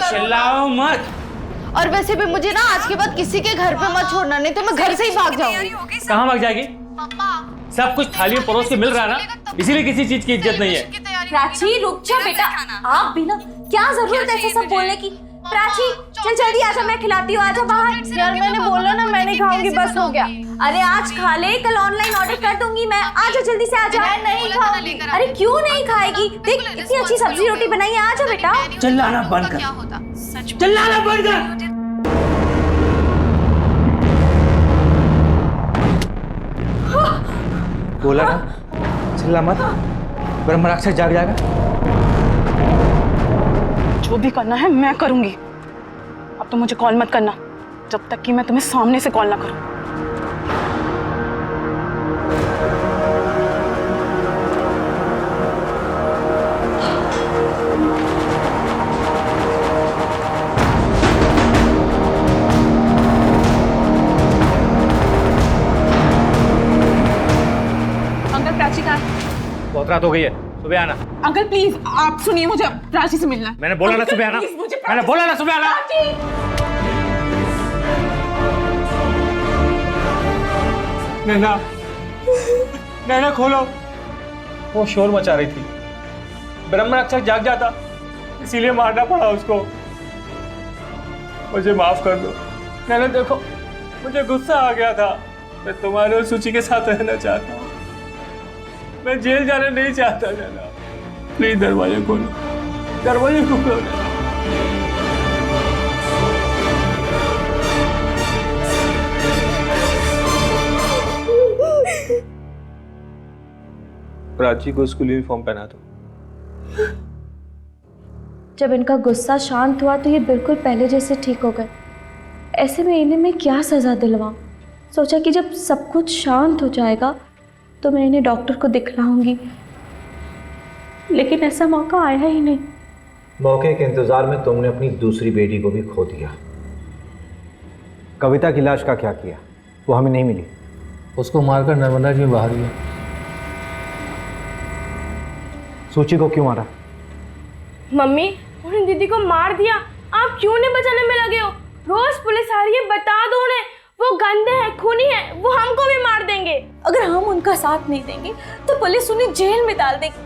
चिल्लाओ मत। और वैसे भी मुझे ना आज के बाद किसी के घर पे मत छोड़ना, नहीं तो मैं घर से ही भाग जाऊंगी। कहाँ भाग जाएगी? सब कुछ थाली में परोस के मिल रहा है ना, इसीलिए किसी चीज की इज्जत नहीं है। प्राची रुक जा बेटा, आप भी ना, क्या जरूरत है ऐसे सब बोलने की? प्राची चल जल्दी आजा, मैं खिलाती हूँ, आजा बाहर। यार मैंने बोला ना मैं नहीं खाऊंगी, बस हो गया। अरे आज खा ले, कल ऑनलाइन ऑर्डर कर दूंगी मैं। आ जा जल्दी से, आ जा। मैं नहीं खाऊंगी। अरे क्यों नहीं खाएगी? देख इतनी अच्छी सब्जी रोटी बनाई है, आ जा बेटा। चिल्लाना बंद कर, चिल्लाना बंद कर। बोला ना, चिल्ला मत, ब्रह्म राक्षस जाग जाएगा। जो भी करना है मैं करूंगी। अब तो मुझे कॉल मत करना जब तक कि मैं तुम्हें सामने से कॉल ना करूं। अंकल प्राची कहाँ है? बहुत रात हो गई है, सुबह आना। अंकल प्लीज आप सुनिए, मुझे प्राची से मिलना है। मैंने बोला ना सुबह आना, मैंने बोला ना सुबह आना। नैना, नैना खोलो। वो शोर मचा रही थी, ब्रह्म राक्षस जाग जाता, इसीलिए मारना पड़ा उसको। मुझे माफ कर दो नैना। देखो मुझे गुस्सा आ गया था, मैं तुम्हारे और सूची के साथ रहना चाहता हूँ। मैं जेल जाना नहीं चाहता नैना। प्लीज दरवाजा खोलो, दरवाजा खोलो। प्राची को स्कूल यूनिफॉर्म पहना दो। जब इनका गुस्सा शांत हुआ तो ये बिल्कुल पहले जैसे ठीक हो गए। ऐसे में इन्हें मैं क्या सज़ा दिलवाऊं? सोचा कि जब सब कुछ शांत हो जाएगा तो मैं इन्हें डॉक्टर को दिखलाऊंगी, लेकिन ऐसा मौका आया ही नहीं। मौके के इंतजार में तुमने अपनी दूसरी बेटी को भी खो दिया। कविता की लाश का क्या किया? वो हमें नहीं मिली। उसको मारकर नर्मदा जी में बहा दिया। सूची को क्यों मारा? मम्मी उन्हें दीदी को मार दिया, आप क्यों नहीं बचाने में लगे हो? रोज पुलिस आ रही है, बता दो उन्हें, वो गंदे हैं, खूनी हैं, वो हमको भी मार देंगे। अगर हम उनका साथ नहीं देंगे तो पुलिस उन्हें जेल में डाल देगी,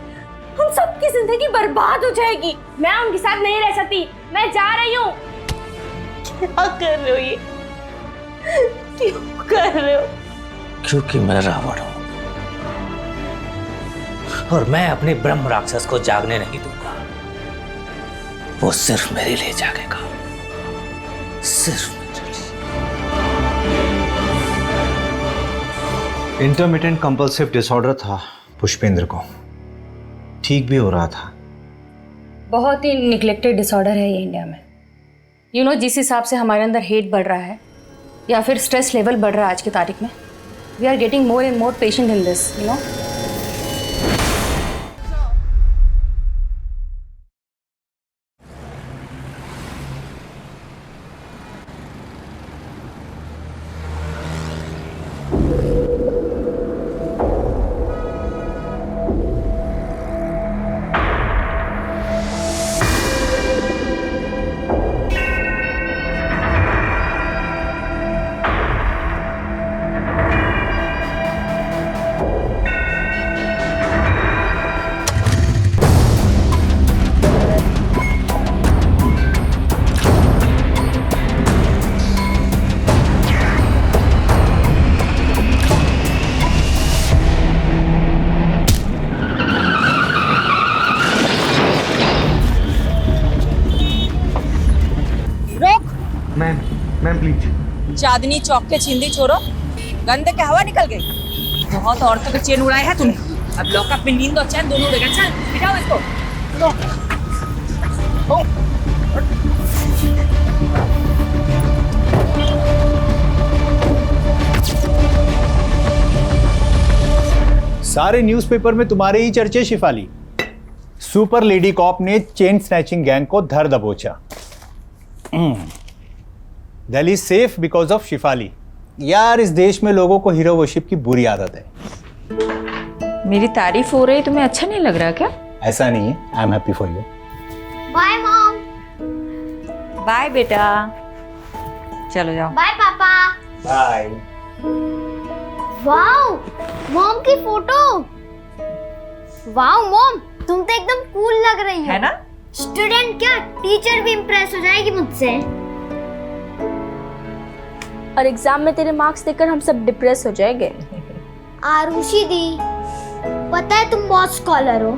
हम सबकी जिंदगी बर्बाद हो जाएगी। मैं उनके साथ नहीं रह सकती, मैं जा रही हूँ। क्या कर रहे हो ये? क्यों कर रहे हो? क्योंकि मैं रावण हूं और मैं अपने ब्रह्म राक्षस को जागने नहीं दूंगा। वो सिर्फ मेरे लिए जागेगा, सिर्फ मेरे लिए। इंटरमिटेंट कंपल्सिव डिसऑर्डर था पुष्पेंद्र को, ठीक भी हो रहा था। बहुत ही निग्लेक्टेड डिसऑर्डर है ये इंडिया में। जिस हिसाब से हमारे अंदर हेट बढ़ रहा है या फिर स्ट्रेस लेवल बढ़ रहा है आज की तारीख में, we are getting more and more patient in this, ma'am please. Chandni Chowk के छिंदी छोरो, गंदे के हवा निकल गई। बहुत औरतों के चैन उड़ाए है तूने, अब लॉकअप में नींद और चैन दोनों उड़ेगा। चल बिठाओ इसको। सारे न्यूज़पेपर में तुम्हारे ही चर्चे शिफाली। सुपर लेडी कॉप ने चेन स्नैचिंग गैंग को धर दबोचा। Delhi safe because of Shifali. यार इस देश में लोगों को हीरो वर्शिप की बुरी आदत है। मेरी तारीफ हो रही, तुम्हें अच्छा नहीं लग रहा क्या? ऐसा नहीं है, I am happy for you. Bye mom. Bye बेटा, चलो जाओ। बाय पापा। बाय। वाओ मॉम की फोटो। वाओ मॉम, तुम तो एकदम कूल लग रही हो। है ना? स्टूडेंट क्या, टीचर भी इम्प्रेस हो जाएगी मुझसे। और एग्जाम में तेरे मार्क्स देखकर हम सब डिप्रेस हो जाएंगे। आरुषि दी, पता है तुम बहुत स्कॉलर हो,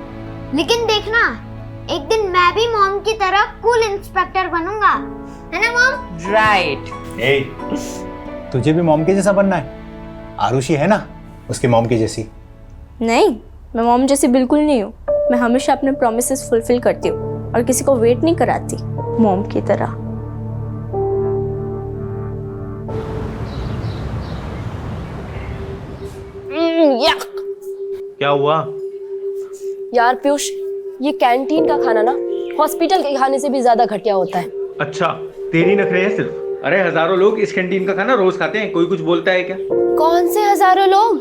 लेकिन देखना एक दिन मैं भी मॉम की तरह कूल इंस्पेक्टर बनूंगा, है ना मॉम? राइट। तुझे भी मॉम के जैसा बनना है? आरुषि है ना उसके मॉम की जैसी। नहीं, मैं मॉम जैसी बिल्कुल नहीं हूँ। मैं हमेशा अपने प्रॉमिसेस फुलफिल करती हूँ और किसी को वेट नहीं कराती मॉम की तरह। क्या हुआ? यार पीयूष, ये कैंटीन का खाना ना हॉस्पिटल के खाने से भी ज्यादा घटिया होता है। अच्छा, तेरी नखरे हैं सिर्फ? अरे हजारों लोग इस कैंटीन का खाना रोज खाते हैं, कोई कुछ बोलता है क्या? कौन से हजारों लोग?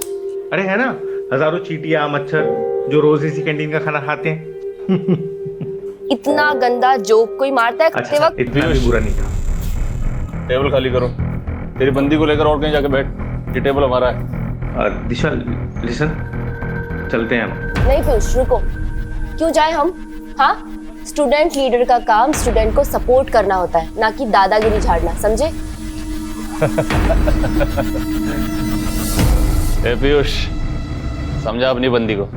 अरे है ना, हजारों चींटियां मच्छर जो रोज इसी कैंटीन का खाना खाते हैं। इतना गंदा जोक कोई मारता है खाते वक्त? इतना भी बुरा नहीं था। टेबल खाली करो, तेरी बंदी को लेकर और कहीं जाके बैठ, ये टेबल हमारा है। दिशा लिसन, चलते हैं हम। नहीं पीयूष रुको, क्यों जाए हम? हाँ, स्टूडेंट लीडर का काम स्टूडेंट को सपोर्ट करना होता है, ना कि दादागिरी झाड़ना, समझे? ए पीयूष, समझा अपनी बंदी को,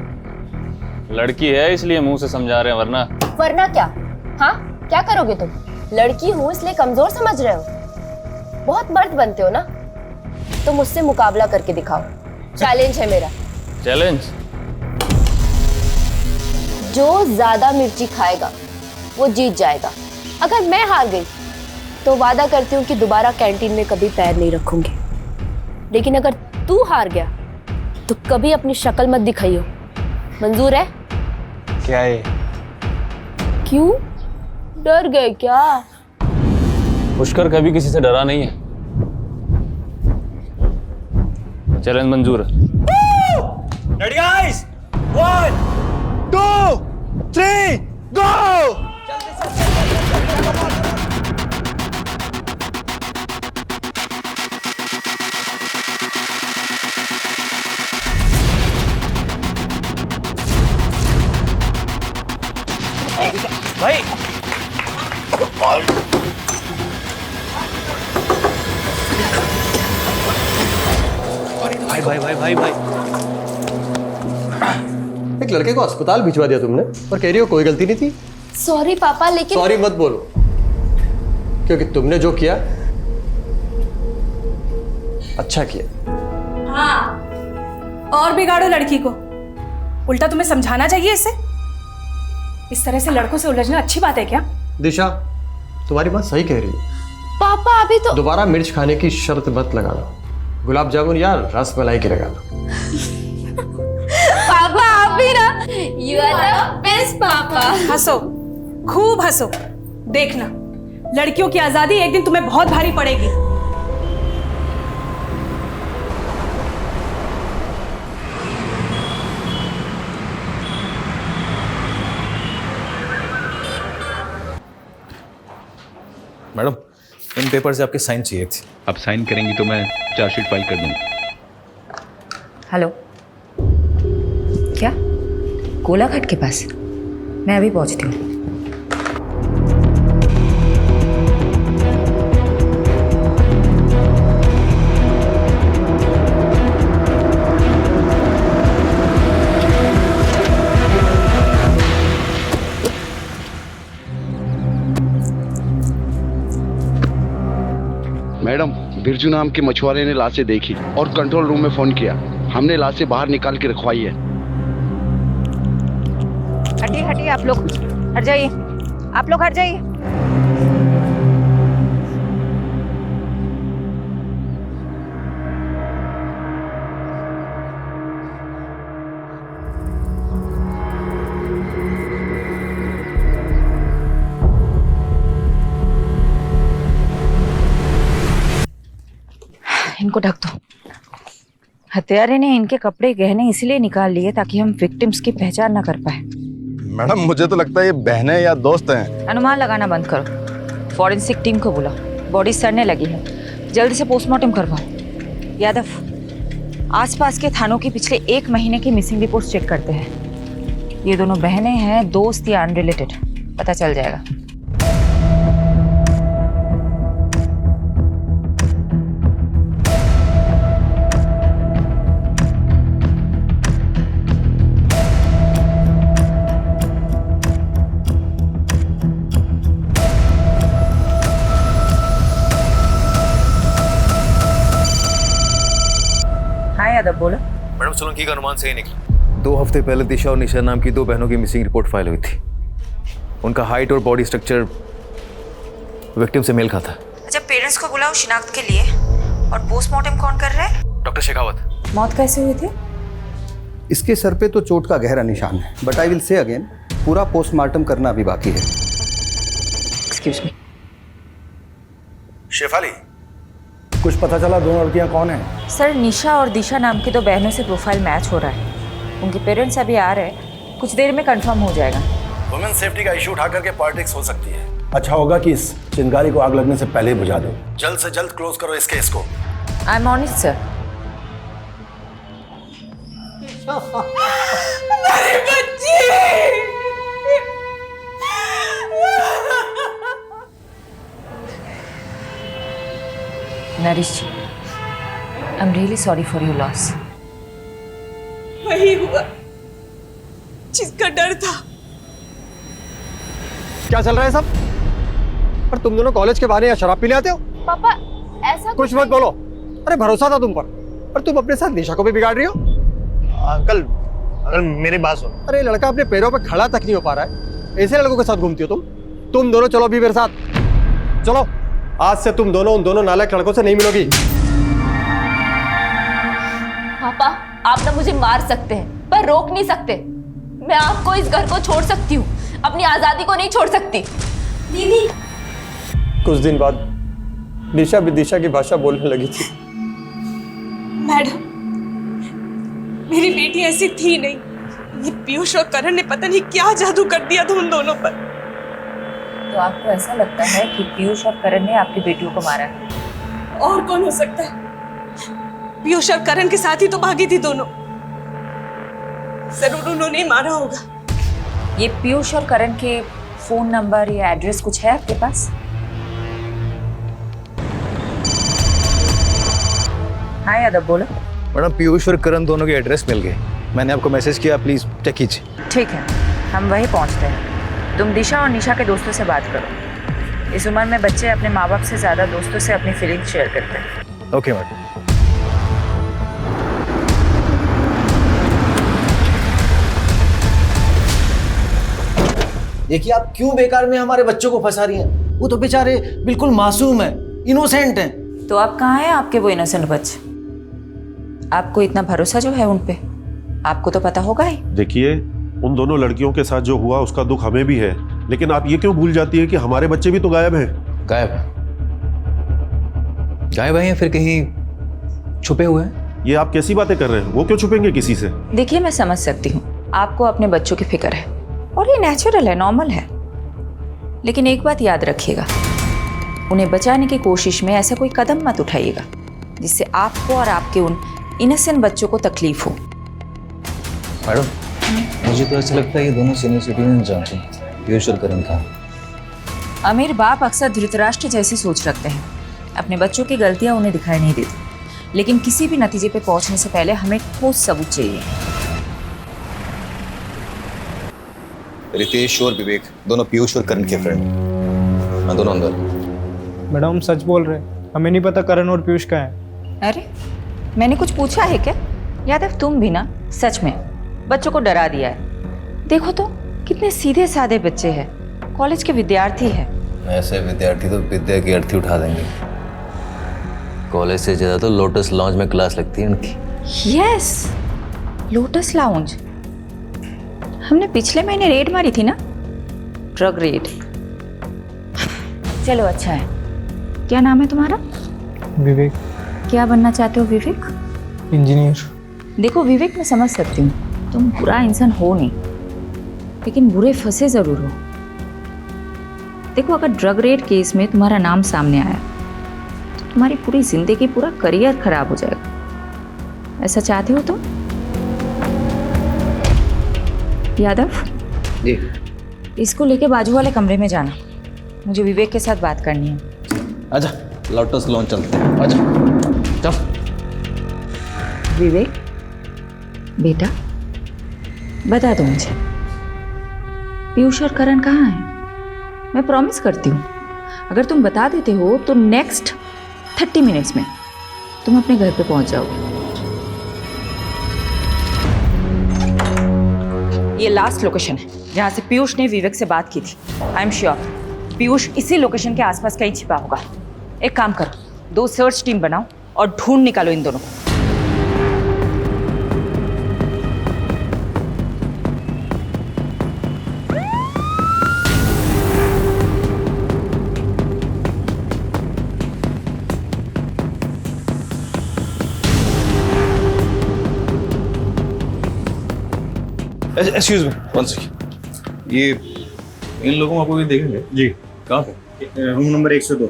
लड़की है इसलिए मुंह से समझा रहे हैं, वरना क्या? हाँ, क्या करोगे तुम? लड़की हूँ इसलिए कमजोर समझ रहे हो? बहुत मर्द बनते हो ना, तो मुझसे मुकाबला करके दिखाओ। चैलेंज है मेरा। चैलेंज? जो ज्यादा मिर्ची खाएगा वो जीत जाएगा। अगर मैं हार गई तो वादा करती हूँ कि दोबारा कैंटीन में कभी पैर नहीं रखूंगी, लेकिन अगर तू हार गया तो कभी अपनी शक्ल मत दिखाइयो। मंजूर है? क्या है? क्यों डर गए क्या? पुष्कर कभी किसी से डरा नहीं है। चैलेंज मंजूर है। रेडी गाइस, 1 2 3 गो! भाई भाई भाई भाई भाई भाई, एक लड़के को अस्पताल भिजवा दिया तुमने और कह रही हो कोई गलती नहीं थी। सॉरी पापा, लेकिन सॉरी मत बोलो, क्योंकि तुमने जो किया अच्छा किया। हाँ, और बिगाड़ो लड़की को, उल्टा तुम्हें समझाना चाहिए इसे। इस तरह से लड़कों से उलझना अच्छी बात है क्या? दिशा, तुम्हारी बात सही कह रही है। पापा अभी तो दोबारा मिर्च खाने की शर्त मत लगाना, गुलाब जामुन या रस मलाई की लगा लो। पापा आप भी ना, यू आर द बेस्ट पापा। हंसो, खूब हंसो, देखना लड़कियों की आजादी एक दिन तुम्हें बहुत भारी पड़ेगी। मैडम, इन पेपर से आपके साइन चाहिए थे। अब साइन करेंगी तो मैं चार्जशीट फाइल कर दूंगा। हेलो, क्या कोलाघाट के पास? मैं अभी पहुंचती हूँ। मैडम, बिरजू नाम के मछुआरे ने लाशें देखी और कंट्रोल रूम में फोन किया। हमने लाशें बाहर निकाल के रखवाई है। हटिए हटिए, आप लोग हट जाइए, आप लोग हट जाइए। इनको ढक दो। हत्यारे ने इनके कपड़े गहने इसलिए निकाल लिए ताकि हम विक्टिम्स की पहचान न कर पाए। मैडम, मुझे तो लगता है ये बहनें या दोस्त हैं। अनुमान लगाना बंद करो, फॉरेंसिक टीम को बुलाओ, बॉडी सड़ने लगी है, जल्दी से पोस्टमार्टम करवाओ। यादव, आसपास के थानों की पिछले 1 महीने की मिसिंग रिपोर्ट चेक करते हैं। ये दोनों बहनें हैं, दोस्त या अनरिलेटेड, पता चल जाएगा। करण सोलंकी का अनुमान सही निकला। 2 हफ्ते पहले दिशा और निशा नाम की 2 बहनों की मिसिंग रिपोर्ट फाइल हुई थी। उनका हाइट और बॉडी स्ट्रक्चर विक्टिम से मेल खाता है। अच्छा, पेरेंट्स को बुलाओ शिनाख्त के लिए। और पोस्टमार्टम कौन कर रहा है? डॉक्टर शेखावत। मौत कैसे हुई थी? इसके सर पे तो चोट का गहरा निशान है, but I will say again, पूरा पोस्टमार्टम करना अभी बाकी है। Excuse me. शेफाली, कुछ पता चला दोनों लड़कियां कौन हैं? सर, निशा और दिशा नाम की 2 बहनों से प्रोफाइल मैच हो रहा है। उनके पेरेंट्स अभी आ रहे हैं, कुछ देर में कंफर्म हो जाएगा। वुमेन सेफ्टी का इशू उठा करके पॉलिटिक्स हो सकती है। अच्छा होगा कि इस चिंगारी को आग लगने से पहले ही बुझा दो। जल्द से जल्द क्लोज करो इस केस को। I am on it sir. मेरी बच्ची! Narish ji, I am really sorry for your loss. वही हुआ जिसका डर था। क्या चल रहा है सब? पर तुम दोनों कॉलेज के बाहर यहाँ शराब पीने आते हो? पापा ऐसा कुछ मत बोलो। अरे भरोसा था तुम पर तुम अपने साथ निशा को भी बिगाड़ रही हो। अंकल मेरी बात सुनो। अरे लड़का अपने पैरों पे खड़ा तक नहीं हो पा रहा है, ऐसे लड़कों के साथ घूमती हो तुम दोनों चलो अभी मेरे साथ। चलो, आज से तुम दोनों उन दोनों नालायक लड़कों से नहीं मिलोगी। पापा, आप ना मुझे मार सकते हैं पर रोक नहीं सकते। मैं आपको इस घर को छोड़ सकती हूँ, अपनी आजादी को नहीं छोड़ सकती। दीदी। कुछ दिन बाद निशा विदिशा की भाषा बोलने लगी थी। मैडम, मेरी बेटी ऐसी थी नहीं। ये पीयूष और करण ने पता नहीं क्या जादू कर दिया था उन दोनों पर। तो आपको ऐसा लगता है कि पीयूष और करण ने आपकी बेटियों को मारा है? और कौन हो सकता है? पीयूष और करण के साथ ही तो भागी थी दोनों। जरूर उन्होंने ही मारा होगा। ये पीयूष और करण के फोन नंबर या एड्रेस कुछ है आपके पास? हाँ यादव, बोलो। मैडम, पीयूष और करण दोनों के एड्रेस मिल गए। मैंने आपको मैसेज किया, प्लीज चेक कीजिए। ठीक है, हम वहीं पहुंचते हैं। तुम दिशा और निशा के दोस्तों से बात करो। इस उम्र में बच्चे अपने माँ बाप से ज्यादा दोस्तों से अपनी फीलिंग शेयर करते हैं। Okay madam. देखिए, आप क्यों बेकार में हमारे बच्चों को फंसा रही हैं? वो तो बेचारे बिल्कुल मासूम हैं, इनोसेंट हैं। तो अब कहाँ हैं आपके वो इनोसेंट बच्चे? आपको इतना भरोसा जो है उन पे, आपको तो पता होगा ही। देखिए, उन दोनों लड़कियों के साथ जो हुआ उसका दुख हमें भी है, लेकिन आप ये क्यों भूल जाती है कि हमारे बच्चे भी तो गायब हैं। गायब हैं या फिर कहीं छुपे हुए हैं? ये आप कैसी बातें कर रहे हैं? वो क्यों छुपेंगे किसी से? देखिए, मैं समझ सकती हूँ आपको अपने बच्चों की फिक्र है और ये नेचुरल है, नॉर्मल है। लेकिन एक बात याद रखिएगा, उन्हें बचाने की कोशिश में ऐसा कोई कदम मत उठाइएगा जिससे आपको और आपके उन इनोसेंट बच्चों को तकलीफ हो। मैडम, मुझे तो ऐसा लगता है ये दोनों सीनियर सिटीजन जानते हैं पीयूष और करण का। अमीर बाप अक्सर धृतराष्ट्र जैसी सोच रखते हैं। अपने बच्चों की गलतियां उन्हें दिखाई नहीं देती, लेकिन किसी भी नतीजे पे पहुंचने से पहले हमें ठोस सबूत चाहिए। रितेश और विवेक दोनों पीयूष और करण के फ्रेंड, मैं दोनों अंदर। मैडम सच बोल रहे हैं, हमें नहीं पता करण और पीयूष का है। अरे, मैंने कुछ पूछा है क्या? यादव, तुम भी ना सच में बच्चों को डरा दिया है। देखो तो कितने सीधे साधे बच्चे हैं, कॉलेज के विद्यार्थी हैं। ऐसे विद्यार्थी तो विद्या की अर्थी उठा देंगे। कॉलेज से ज्यादा तो लोटस लॉन्ज में क्लास लगती है उनकी। Yes, lotus lounge. हमने पिछले महीने रेड मारी थी ना, ड्रग रेड। चलो अच्छा है। क्या नाम है तुम्हारा? विवेक। क्या बनना चाहते हो विवेक? इंजीनियर। देखो विवेक, मैं समझ सकती हूँ तुम बुरा इंसान हो नहीं, लेकिन बुरे फंसे जरूर हो। देखो, अगर ड्रग रेड केस में तुम्हारा नाम सामने आया तो तुम्हारी पूरी जिंदगी, पूरा करियर खराब हो जाएगा। ऐसा चाहते हो तुम? यादव जी। इसको लेके बाजू वाले कमरे में जाना, मुझे विवेक के साथ बात करनी है। आजा, लोटस लॉन्च चलते हैं। आजा, चल। विवेक बेटा, बता दो मुझे, पीयूष और करण कहाँ हैं? मैं प्रॉमिस करती हूँ, अगर तुम बता देते हो तो नेक्स्ट 30 मिनट्स में तुम अपने घर पे पहुंच जाओगे। ये लास्ट लोकेशन है जहाँ से पीयूष ने विवेक से बात की थी। आई एम श्योर पीयूष इसी लोकेशन के आसपास कहीं छिपा होगा। एक काम करो, 2 सर्च टीम बनाओ और ढूंढ निकालो इन दोनों को। Excuse me, one second. ये इन लोगों को आपको भी देखेंगे जी? कहाँ पे? Room number 102।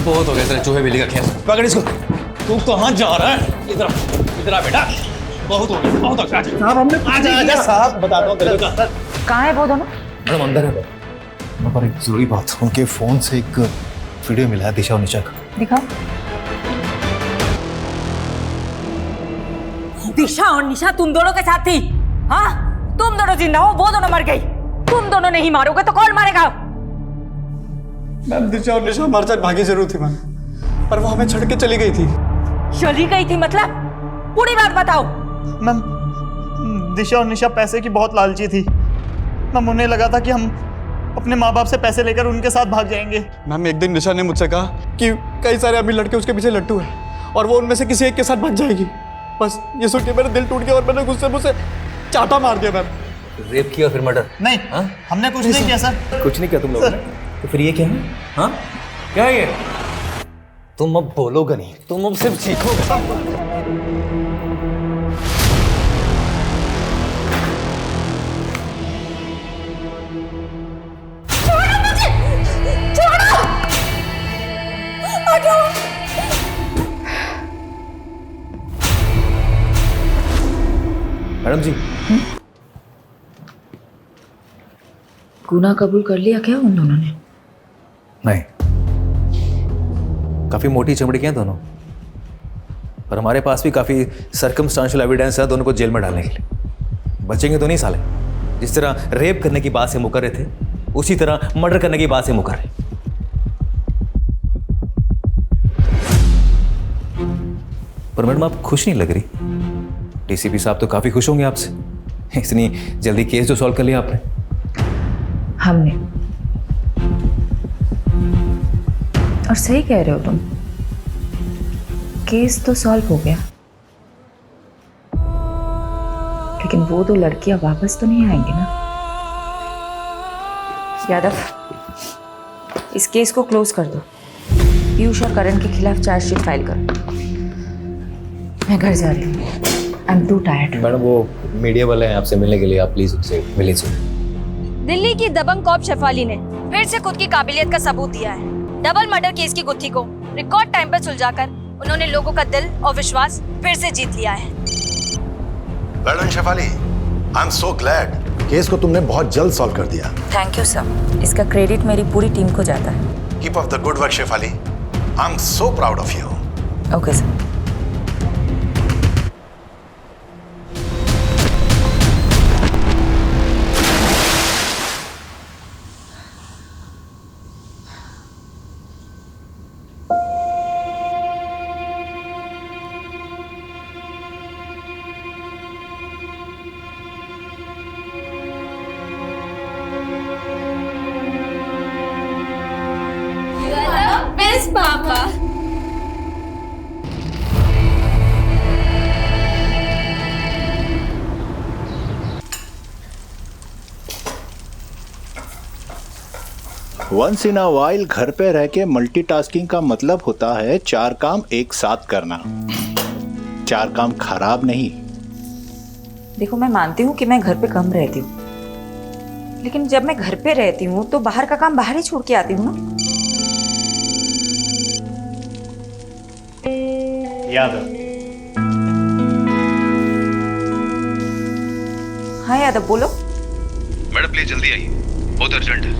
बहुत हो गया तेरे चूहे बिल्ली का खेल। पकड़ इसको। तू कहाँ जा रहा है? इधर इधर आ बेटा। बहुत हो गया, बहुत हो गया। साहब हमने आजा साहब बताता हूँ तेरे को। कहाँ है वो दोनों? मैडम अंदर है। मैं पर एक जरूरी बात, उनके फोन से एक वीडियो मिला है दिशा और निशा का। दिखाओ। दिशा और निशा तुम दोनों के साथ थी? हाँ, तुम दोनों जिंदा हो, वो दोनों मर गई। तुम दोनों नहीं मारोगे तो कौन मारेगा? मैम दिशा और निशा हमारे साथ भागी जरूर थी मैम, पर वो हमें छोड़ के चली गई थी। चली गई थी मतलब? पूरी बात बताओ। मैम दिशा और निशा पैसे की बहुत लालची थी मैम। उन्हें लगा था कि हम अपने माँ बाप से पैसे लेकर उनके साथ भाग जाएंगे। मैम एक दिन निशा ने मुझसे कहा कि कई सारे अमीर लड़के उसके पीछे लट्टू है और वो उनमें से किसी एक के साथ भाग जाएगी। बस ये सुन के मेरा दिल टूट गया और मैंने गुस्से मुझसे चाटा मार दिया मैम। रेप किया फिर मर्डर? नहीं हमने कुछ नहीं किया सर। कुछ नहीं किया तुम लोगों ने? तो फिर ये क्या है? हाँ क्या है ये? तुम अब बोलोगे नहीं, तुम अब सिर्फ सीखोगे। मैडम जी गुनाह कबूल कर लिया क्या उन दोनों ने? नहीं, काफी मोटी चमड़ी के हैं दोनों, पर हमारे पास भी काफी सर्कमस्टांशियल एविडेंस है दोनों को जेल में डालने के लिए। बचेंगे तो नहीं साले। जिस तरह रेप करने की बात से मुकर रहे थे, उसी तरह मर्डर करने की बात से मुकर रहे। पर मैडम आप खुश नहीं लग रही। डीसीपी साहब तो काफी खुश होंगे आपसे, इतनी जल्दी केस जो सॉल्व कर लिया आपने। हमने? और सही कह रहे हो तुम, केस तो सॉल्व हो गया, लेकिन वो 2 लड़कियां वापस तो नहीं आएंगी ना? यादव, इस केस को क्लोज कर दो। पीयूष और करण के खिलाफ चार्जशीट फाइल करो। मैं घर जा रही हूँ। I am to tired. Madam वो मीडिया वाले हैं आपसे मिलने के लिए, आप प्लीज उनसे मिल लीजिए। दिल्ली की दबंग कॉप शेफाली ने फिर से खुद की काबिलियत का सबूत दिया है। डबल मर्डर केस की गुत्थी को रिकॉर्ड टाइम पर सुलझाकर उन्होंने लोगों का दिल और विश्वास फिर से जीत लिया है। Well done Shefali, I am so glad. Case को तुमने बहुत जल्द सॉल्व कर दिया। थैंक यू सर, इसका क्रेडिट मेरी पूरी टीम को जाता है। Keep up the good work Shefali, I am so proud of you. Okay sir. पापा वंस इन अ वाइल घर पे रह के मल्टीटास्किंग का मतलब होता है 4 काम एक साथ करना। 4 काम खराब नहीं। देखो मैं मानती हूँ कि मैं घर पे कम रहती हूँ, लेकिन जब मैं घर पे रहती हूँ तो बाहर का काम बाहर ही छोड़ के आती हूँ ना। यादव। हाँ यादव बोलो। मैडम प्लीज जल्दी आइए, बहुत अर्जेंट है।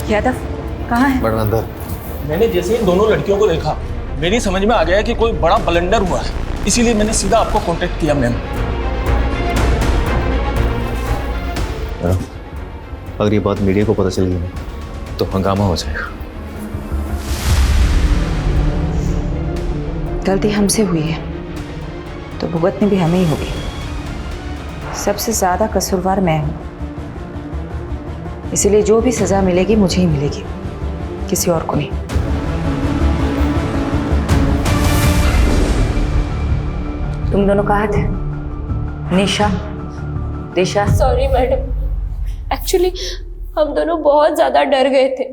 यादव कहाँ है? मैडम अंदर। मैंने जैसे इन दोनों लड़कियों को देखा मेरी समझ में आ गया कि कोई बड़ा ब्लंडर हुआ है, इसीलिए मैंने सीधा आपको कांटेक्ट किया मैम। अगर ये बात मीडिया को पता चल गई तो हंगामा हो जाएगा। गलती हमसे हुई है तो भुगतनी भी हमें ही होगी। सबसे ज्यादा कसूरवार मैं हूं, इसीलिए जो भी सजा मिलेगी मुझे ही मिलेगी, किसी और को नहीं। तुम दोनों कहाँ थे? निशा, दिशा? सॉरी मैडम, एक्चुअली हम दोनों बहुत ज्यादा डर गए थे।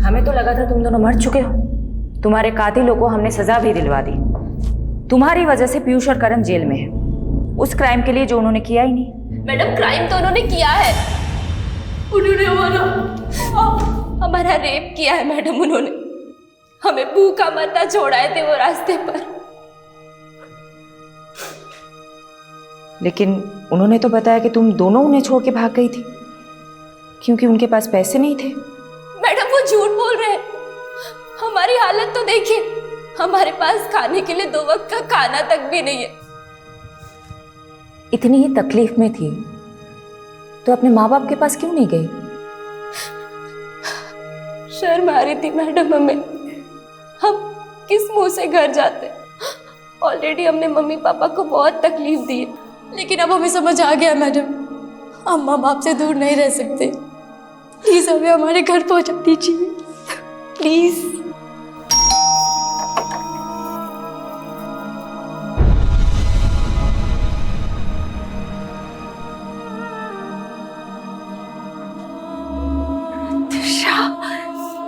हमें तो लगा था तुम दोनों मर चुके हो। तुम्हारे कातिलों को हमने सजा भी दिलवा दी। तुम्हारी वजह से पीयूष और करण जेल में है, उस क्राइम के लिए जो उन्होंने किया ही नहीं। मैडम क्राइम तो उन्होंने किया है, उन्होंने हमारा रेप किया है मैडम। उन्होंने हमें भूखा मरना छोड़ाए थे वो रास्ते पर। लेकिन उन्होंने तो बताया कि तुम दोनों उन्हें छोड़ के भाग गई थी क्योंकि उनके पास पैसे नहीं थे। मैडम वो झूठ बोल रहे हैं, हमारी हालत तो देखिए, हमारे पास खाने के लिए 2 वक्त का खाना तक भी नहीं है। इतनी ही तकलीफ में थी तो अपने माँ बाप के पास क्यों नहीं गई? शर्म आ रही थी मैडम हमें, हम किस मुंह से घर जाते। ऑलरेडी हमने मम्मी पापा को बहुत तकलीफ दी है, लेकिन अब हमें समझ आ गया मैडम, हम माँ बाप से दूर नहीं रह सकते। प्लीज हमें हमारे घर पहुंचा दीजिए प्लीज।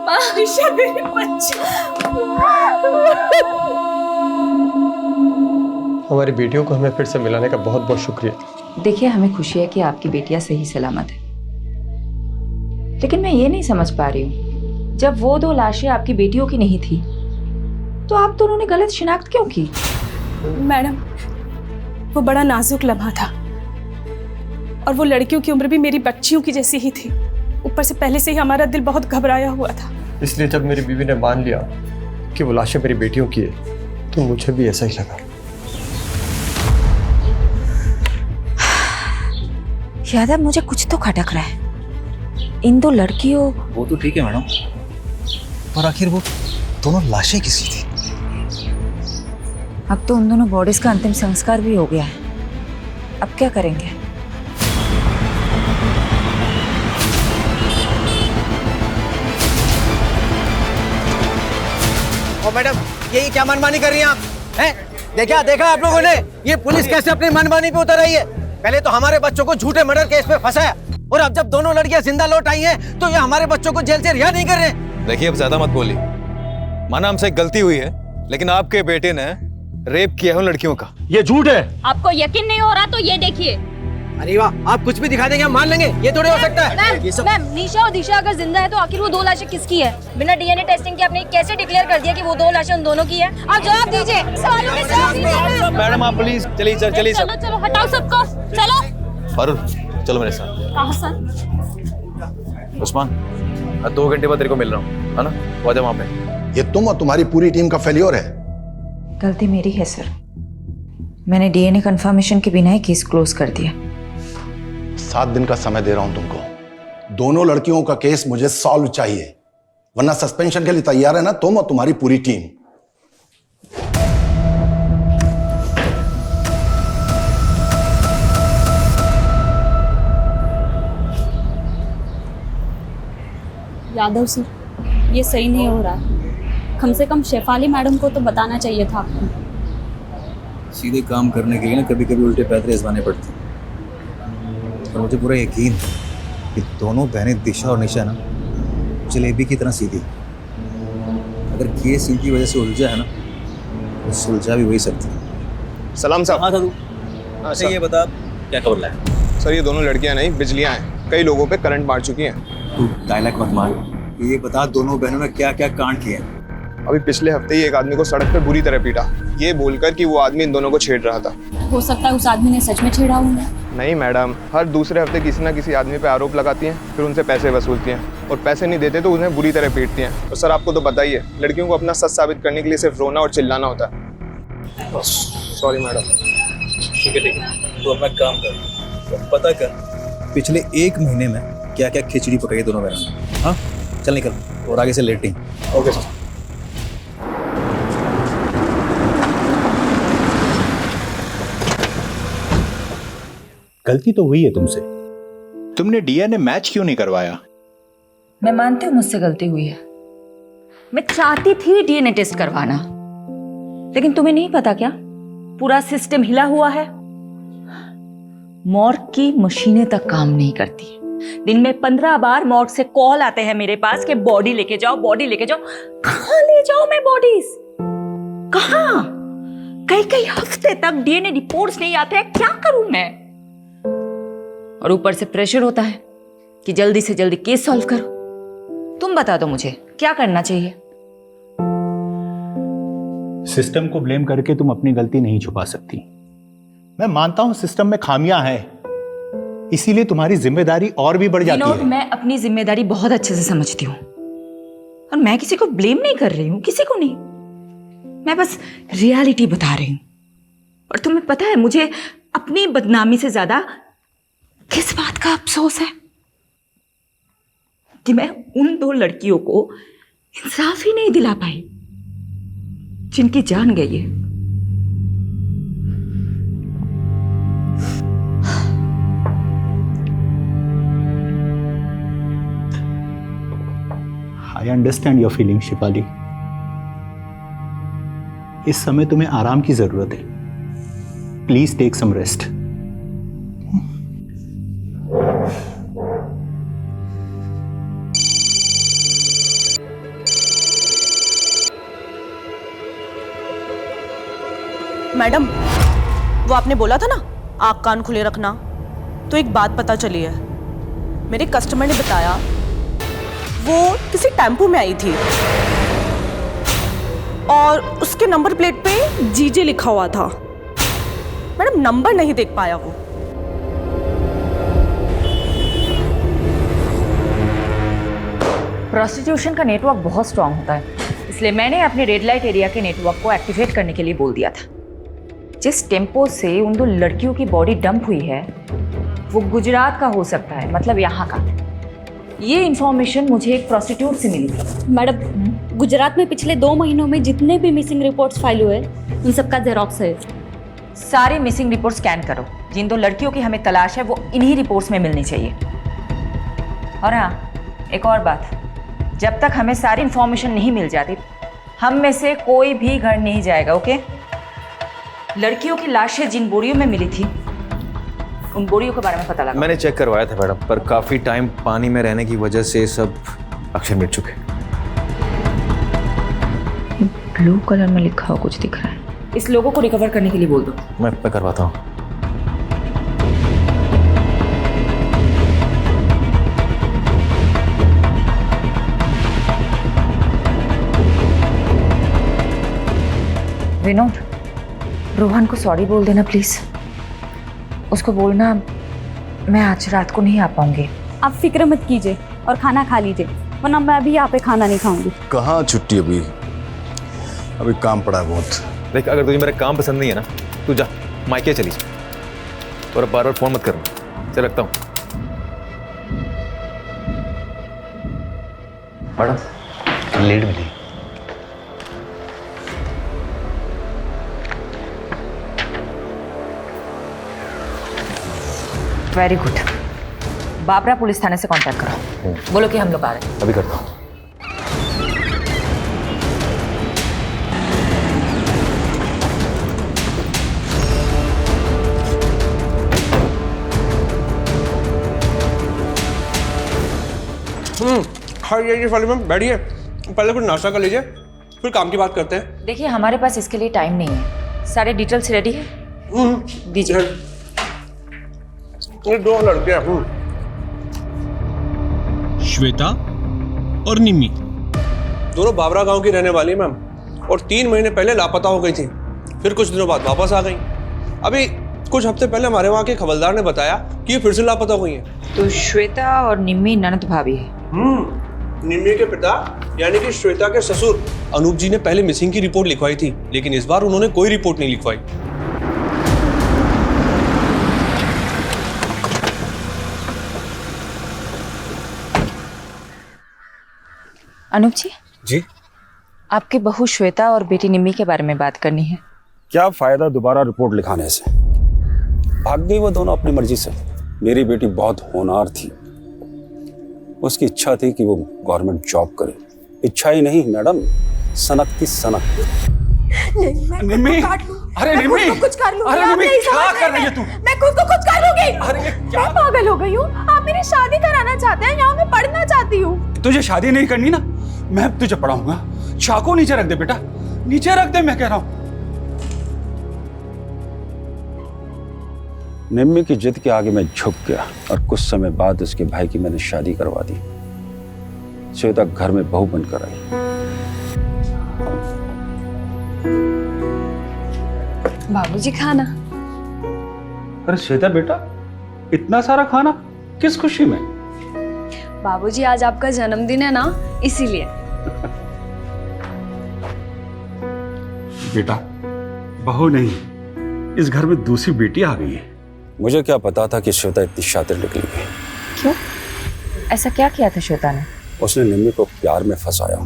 आयशा मेरे बच्चे, हमारी बेटियों को हमें फिर से मिलाने का बहुत बहुत शुक्रिया। देखिए, हमें खुशी है कि आपकी बेटियां सही सलामत है, लेकिन मैं ये नहीं समझ पा रही हूँ, जब वो 2 लाशें आपकी बेटियों की नहीं थी तो आप दोनों ने गलत शिनाख्त क्यों की? मैडम वो बड़ा नाजुक लम्हा था और वो लड़कियों की उम्र भी मेरी बच्चियों की जैसी ही थी। ऊपर से पहले से ही हमारा दिल बहुत घबराया हुआ था। इसलिए जब मेरी बीवी ने मान लिया कि वो लाशें मेरी बेटियों की है तो मुझे भी ऐसा ही लगा। यादव, मुझे कुछ तो खटक रहा है। इन 2 लड़कियों... वो तो ठीक है मैडम, पर आखिर वो दोनों लाशें किसकी थी? अब तो उन दोनों बॉडीज का अंतिम संस्कार भी हो गया है, अब क्या करेंगे? ओ मैडम, ये क्या मनमानी कर रही हैं आप? हैं? देखा आप लोगों ने ये पुलिस कैसे अपनी मनमानी पे उतर आई है? पहले तो हमारे बच्चों को झूठे मर्डर केस में फंसाया और अब जब दोनों लड़कियां जिंदा लौट आई हैं तो ये हमारे बच्चों को जेल से रिहा नहीं कर रहे। देखिए, अब ज्यादा मत बोलिए। माना हमसे गलती हुई है, लेकिन आपके बेटे ने रेप किया है उन लड़कियों का। ये झूठ है। आपको यकीन नहीं हो रहा तो ये देखिए। अरे वाह, आप कुछ भी दिखा देंगे हम मान लेंगे, ये थोड़े हो सकता है। मैम, निशा और दिशा अगर जिंदा है तो आखिर वो 2 लाशें किसकी है? बिना डीएनए टेस्टिंग के आपने कैसे डिक्लेयर कर दिया कि वो 2 लाशें उन दोनों की है? आप जवाब दीजिए, सवालों के जवाब दीजिए। मैडम आप प्लीज चलिए सर, चलिए सर। चलो हटाओ सबको, चलो। फारूक चलो मेरे साथ। कहाँ सर? उस्मान, मैं 2 घंटे बाद तेरे को मिल रहा हूँ, है ना? वो आजा वहाँ पे। ये तुम और तुम्हारी पूरी टीम का फेल्योर है। गलती मेरी है सर, मैंने डीएनए कंफर्मेशन के बिना ही केस क्लोज कर दिया। 7 दिन का समय दे रहा हूं तुमको। दोनों लड़कियों का केस मुझे सॉल्व चाहिए, वरना सस्पेंशन के लिए तैयार है ना तुम और तुम्हारी पूरी टीम? यादव सर, ये सही नहीं हो रहा है। कम से कम शेफाली मैडम को तो बताना चाहिए था आपको। सीधे काम करने के लिए ना कभी कभी उल्टे पैतरे आजमाने पड़ते हैं, और मुझे पूरा यकीन है कि दोनों बहनें दिशा और निशा ना जलेबी की तरह सीधी। अगर केस इनकी वजह से उलझा है ना तो सुलझा भी वही सकती है। सलाम साहब। हाँ था तू। अच्छा ये बता क्या खबर लाया? सर ये दोनों लड़कियां नहीं बिजलियां हैं, कई लोगों पे करंट मार चुकी हैं। तू डायलॉग मत मार, ये बता दोनों बहनों ने क्या क्या कांड किए हैं? अभी पिछले हफ्ते ही एक आदमी को सड़क पे बुरी तरह पीटा, ये बोलकर कि वो आदमी इन दोनों को छेड़ रहा था। हो सकता है उस आदमी ने सच में छेड़ा होगा। नहीं मैडम, हर दूसरे हफ्ते किसी ना किसी आदमी पे आरोप लगाती हैं, फिर उनसे पैसे वसूलती हैं। और पैसे नहीं देते तो उन्हें बुरी तरह पीटती हैं। और सर आपको तो पता ही है, लड़कियों को अपना सच साबित करने के लिए सिर्फ रोना और चिल्लाना होता है। Sorry madam. ठीक है तो मैं काम कर, पता कर पिछले 1 महीने में क्या क्या खिचड़ी पकाई दोनों बहनों ने। हाँ चल निकल, और आगे से लेट नहीं। Okay sir. गलती तो हुई है तुमसे, तुमने डीएनए मैच क्यों नहीं करवाया? मैं मानती हूँ मुझसे गलती हुई है। मैं चाहती थी डीएनए टेस्ट करवाना, लेकिन तुम्हें नहीं पता क्या, पूरा सिस्टम हिला हुआ है। मॉर्ग की मशीनें तक काम नहीं करती। दिन में 15 बार मॉर्ग से कॉल आते हैं मेरे पास कि बॉडी लेके जाओ, बॉडी लेके जाओ। कहाँ ले जाओ मैं बॉडीज? कहाँ? कई हफ्ते तक डीएनए रिपोर्ट्स नहीं आते हैं, क्या करूं मैं? और ऊपर से प्रेशर होता है कि जल्दी से जल्दी केस सॉल्व करो। तुम बता दो मुझे क्या करना चाहिए? सिस्टम को ब्लेम करके तुम अपनी गलती नहीं छुपा सकती। मैं मानता हूं सिस्टम में खामियां हैं, इसीलिए तुम्हारी जिम्मेदारी और भी बढ़ जाती है। मैं अपनी जिम्मेदारी बहुत अच्छे से समझती हूँ और मैं किसी को ब्लेम नहीं कर रही हूँ, किसी को नहीं। मैं बस रियलिटी बता रही हूँ। और तुम्हें पता है मुझे अपनी बदनामी से ज्यादा किस बात का अफसोस है कि मैं उन 2 लड़कियों को इंसाफ ही नहीं दिला पाई जिनकी जान गई है। I understand your feeling Shipali. इस समय तुम्हें आराम की जरूरत है। Please take some rest. Madam, वो आपने बोला था ना आँख कान खुले रखना, तो एक बात पता चली है। मेरे कस्टमर ने बताया वो किसी टेम्पो में आई थी और उसके नंबर प्लेट पे जीजे लिखा हुआ था। मैडम नंबर नहीं देख पाया वो। प्रोस्टिट्यूशन का नेटवर्क बहुत स्ट्रांग होता है, इसलिए मैंने अपने रेड लाइट एरिया के नेटवर्क को एक्टिवेट करने के लिए बोल दिया था। जिस टेम्पो से उन 2 लड़कियों की बॉडी डंप हुई है वो गुजरात का हो सकता है, मतलब यहाँ का। ये इंफॉर्मेशन मुझे एक प्रोस्टिट्यूट से मिली थी। मैडम, गुजरात में पिछले 2 महीनों में जितने भी मिसिंग रिपोर्ट्स फाइल हुए उन सबका जेरोक्स है। सारे मिसिंग रिपोर्ट स्कैन करो। जिन 2 लड़कियों की हमें तलाश है वो इन्हीं रिपोर्ट्स में मिलनी चाहिए। और हाँ, एक और बात, जब तक हमें सारी इंफॉर्मेशन नहीं मिल जाती हम में से कोई भी घर नहीं जाएगा, ओके? लड़कियों की लाशें जिन बोरियों में मिली थी उन बोरियों के बारे में पता लगा। मैंने चेक करवाया था मैडम, पर काफी टाइम पानी में रहने की वजह से सब अक्षर मिट चुके। ब्लू कलर में लिखा हुआ कुछ दिख रहा है। इस लोगों को रिकवर करने के लिए बोल दो। मैं करवाता हूँ। विनोद, रोहन को सॉरी बोल देना प्लीज। उसको बोलना मैं आज रात को नहीं आ पाऊंगी। आप फिक्र मत कीजिए और खाना खा लीजिए, वरना मैं अभी यहाँ पे खाना नहीं खाऊंगी। कहाँ छुट्टी? अभी काम पड़ा है बहुत। देख, अगर तुझे मेरा काम पसंद नहीं है ना, तू जा मायके चली जा और बार बार फोन मत करना। चल रखता हूँ। मैडम लीड मिली। Very good. बाबरा पुलिस थाने से कांटेक्ट करो, बोलो कि हम लोग आ रहे हैं। अभी करता हूँ। हाँ ये वाले मैम बैठिए, पहले कुछ नाश्ता कर लीजिए फिर काम की बात करते हैं। देखिए हमारे पास इसके लिए टाइम नहीं है। सारे डिटेल्स रेडी है, दीजिए। ये 2 लड़के हैं, श्वेता और निम्मी, दोनों बाबरा गांव की रहने वाली है मैम, और 3 महीने पहले लापता हो गई थी, फिर कुछ दिनों बाद वापस आ गई। अभी कुछ हफ्ते पहले हमारे वहाँ के खबरदार ने बताया कि ये फिर से लापता हो गई हैं। तो श्वेता और निम्मी ननद भाभी है। निम्मी के पिता यानी कि श्वेता के ससुर अनूप जी ने पहले मिसिंग की रिपोर्ट लिखवाई थी, लेकिन इस बार उन्होंने कोई रिपोर्ट नहीं लिखवाई। अनूप जी, जी आपकी बहू श्वेता और बेटी निम्मी के बारे में बात करनी है। क्या फायदा दोबारा रिपोर्ट लिखाने से? भाग गई वो दोनों अपनी मर्जी से। मेरी बेटी बहुत होनहार थी, उसकी इच्छा थी कि वो गवर्नमेंट जॉब करे। इच्छा ही नहीं मैडम, सनक थी सनक। निम्मी, अरे निम्मी, कुछ कर लूंगी। अरे निम्मी, क्या कर रही है तू? मैं खुद को कुछ कर लूंगी। अरे क्या? मैं पागल हो गई हूँ। आप मेरी शादी कराना चाहते हैं, यहाँ मैं पढ़ना चाहती हूँ। तुझे शादी नहीं करनी ना, मैं तुझे पढ़ाऊंगा। चाकू नीचे रख दे बेटा, नीचे रख दे, मैं कह रहा हूँ। निम्मी की जिद के आगे मैं झुक गया और कुछ समय बाद उसके भाई की मैंने शादी करवा दी। श्वेता घर में बहू बनकर आई। बाबूजी खाना। अरे श्वेता बेटा, इतना सारा खाना किस खुशी में? बाबूजी आज आपका जन्मदिन है ना, इसीलिए। बेटा, बहू नहीं, इस घर में दूसरी बेटी आ गई है। मुझे क्या पता था कि श्वेता इतनी शातिर निकली है। क्यों? ऐसा क्या किया था श्वेता ने? उसने निम्मी को प्यार में फंसाया,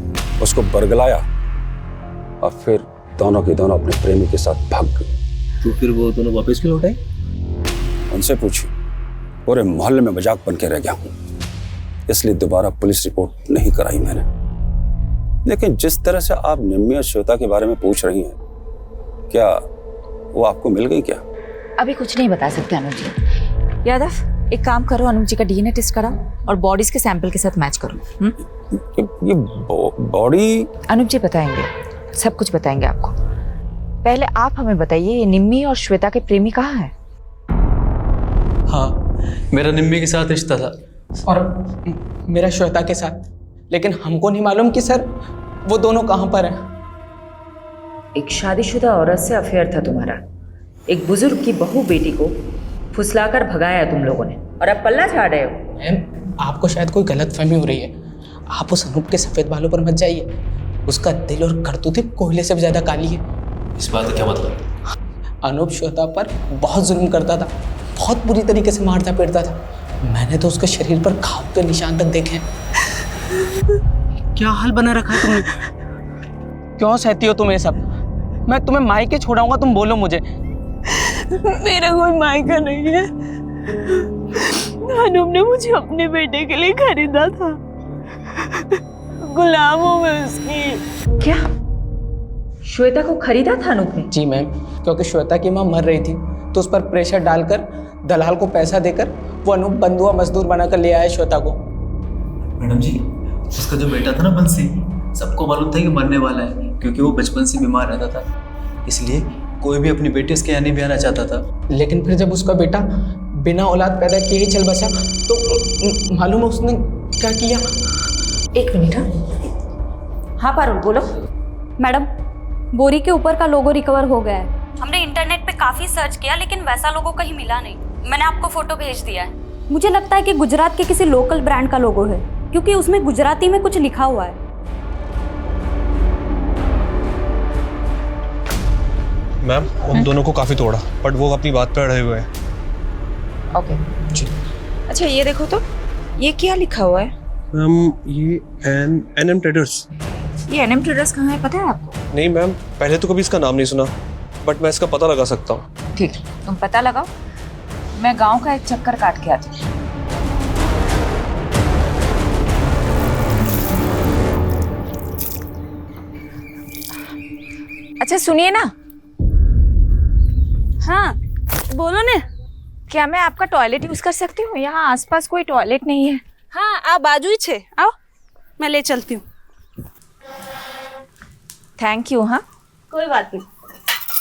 उसको बरगलाया और फिर दोनों के दोनों अपने प्रेमी के साथ भाग गई। तो फिर वो दोनों वापस क्यों लौट आई? उनसे पूछी। पूरे मोहल्ले में मजाक बन के रह गया हूं, इसलिए दोबारा पुलिस रिपोर्ट नहीं कराई मैंने। लेकिन जिस तरह से आप निम्मी और श्वेता के बारे में पूछ रही हैं, क्या वो आपको मिल गई क्या? अभी कुछ नहीं बता सकते अनुज जी। यादव, एक काम करो, अनुज जी का डीएनए टेस्ट कराओ और बॉडीज के सैंपल के साथ मैच करो। ये बॉडी? अनुज जी बताएंगे, सब कुछ बताएंगे आपको। पहले आप हमें बताइए, ये निम्मी और श्वेता के प्रेमी कहाँ हैं? हाँ, मेरा निम्मी के साथ रिश्ता था और मेरा श्वेता के साथ, लेकिन हमको नहीं मालूम कि सर वो दोनों कहाँ पर हैं। एक शादीशुदा औरत से अफेयर था तुम्हारा, एक बुजुर्ग की बहू बेटी को फुसलाकर भगाया तुम लोगों ने, और अब पल्ला झाड़ रहे हो। मैम, आपको शायद कोई गलतफहमी हो रही है। आप उस अनूप के सफेद बालों पर मत जाइए। उसका दिल और करतूतें कोयले से भी ज्यादा काली है। इस बात का क्या मतलब? अनूप श्वेता पर बहुत जुल्म करता था, बहुत बुरी तरीके से मारता पीटता था। मैंने तो उसके शरीर पर घाव के निशान तक देखे हैं। क्या हाल बना रखा है तुमने? क्यों सहती हो तुम ये सब? मैं तुम्हें मायके छोड़ाऊंगा, तुम बोलो मुझे। मेरा कोई मायका नहीं है। अनूप ने मुझे अपने बेटे के लिए खरीदा था। गुलाम हूं मैं उसकी। क्या? श्वेता को खरीदा था अनूप ने? जी मैम, क्योंकि श्वेता की माँ मर रही थी, तो उस पर प्रेशर डालकर दलाल को पैसा देकर वो अनूप बंधुआ मजदूर बनाकर ले आया श्वेता को। मैडम जी, उसका जो बेटा था ना बंसी, सबको मालूम था कि मरने वाला है, क्योंकि वो बचपन से बीमार रहता था। इसलिए कोई भी अपनी बेटी उसके यहाँ नहीं भी आना चाहता था। लेकिन फिर जब उसका बेटा बिना औलाद पैदा किए ही चल बसा, तो मालूम है उसने क्या किया? एक मिनट। हाँ पारुल, बोलो। मैडम, बोरी के ऊपर का लोगो रिकवर हो गया है। हमने इंटरनेट पे काफी सर्च किया, लेकिन वैसा लोगो कहीं मिला नहीं। मैंने आपको फोटो भेज दिया है। मुझे लगता है कि गुजरात के किसी लोकल ब्रांड का लोगो है, क्योंकि उसमें गुजराती में कुछ लिखा हुआ है। मैम, उन दोनों को काफी तोड़ा, बट वो अपनी बात पे अड़े हुए हैं। ओके जी। अच्छा ये देखो तो, ये क्या लिखा हुआ है? मैम, ये एनएम ट्रेडर्स। ये एनएम ट्रेडर्स कहाँ है, पता है आपको? नहीं मैम, पहले तो कभी इसका नाम नहीं सुना, बट मैं इसका पता लगा सकता हूँ। ठीक, तुम पता लगाओ, मैं गांव का एक चक्कर काट के आती हूँ। अच्छा सुनिए ना। हाँ बोलो ने। क्या मैं आपका टॉयलेट यूज कर सकती हूँ? यहाँ आसपास कोई टॉयलेट नहीं है। हाँ, आप बाजू ही छे, आओ मैं ले चलती हूँ। Thank you. हाँ कोई बात नहीं।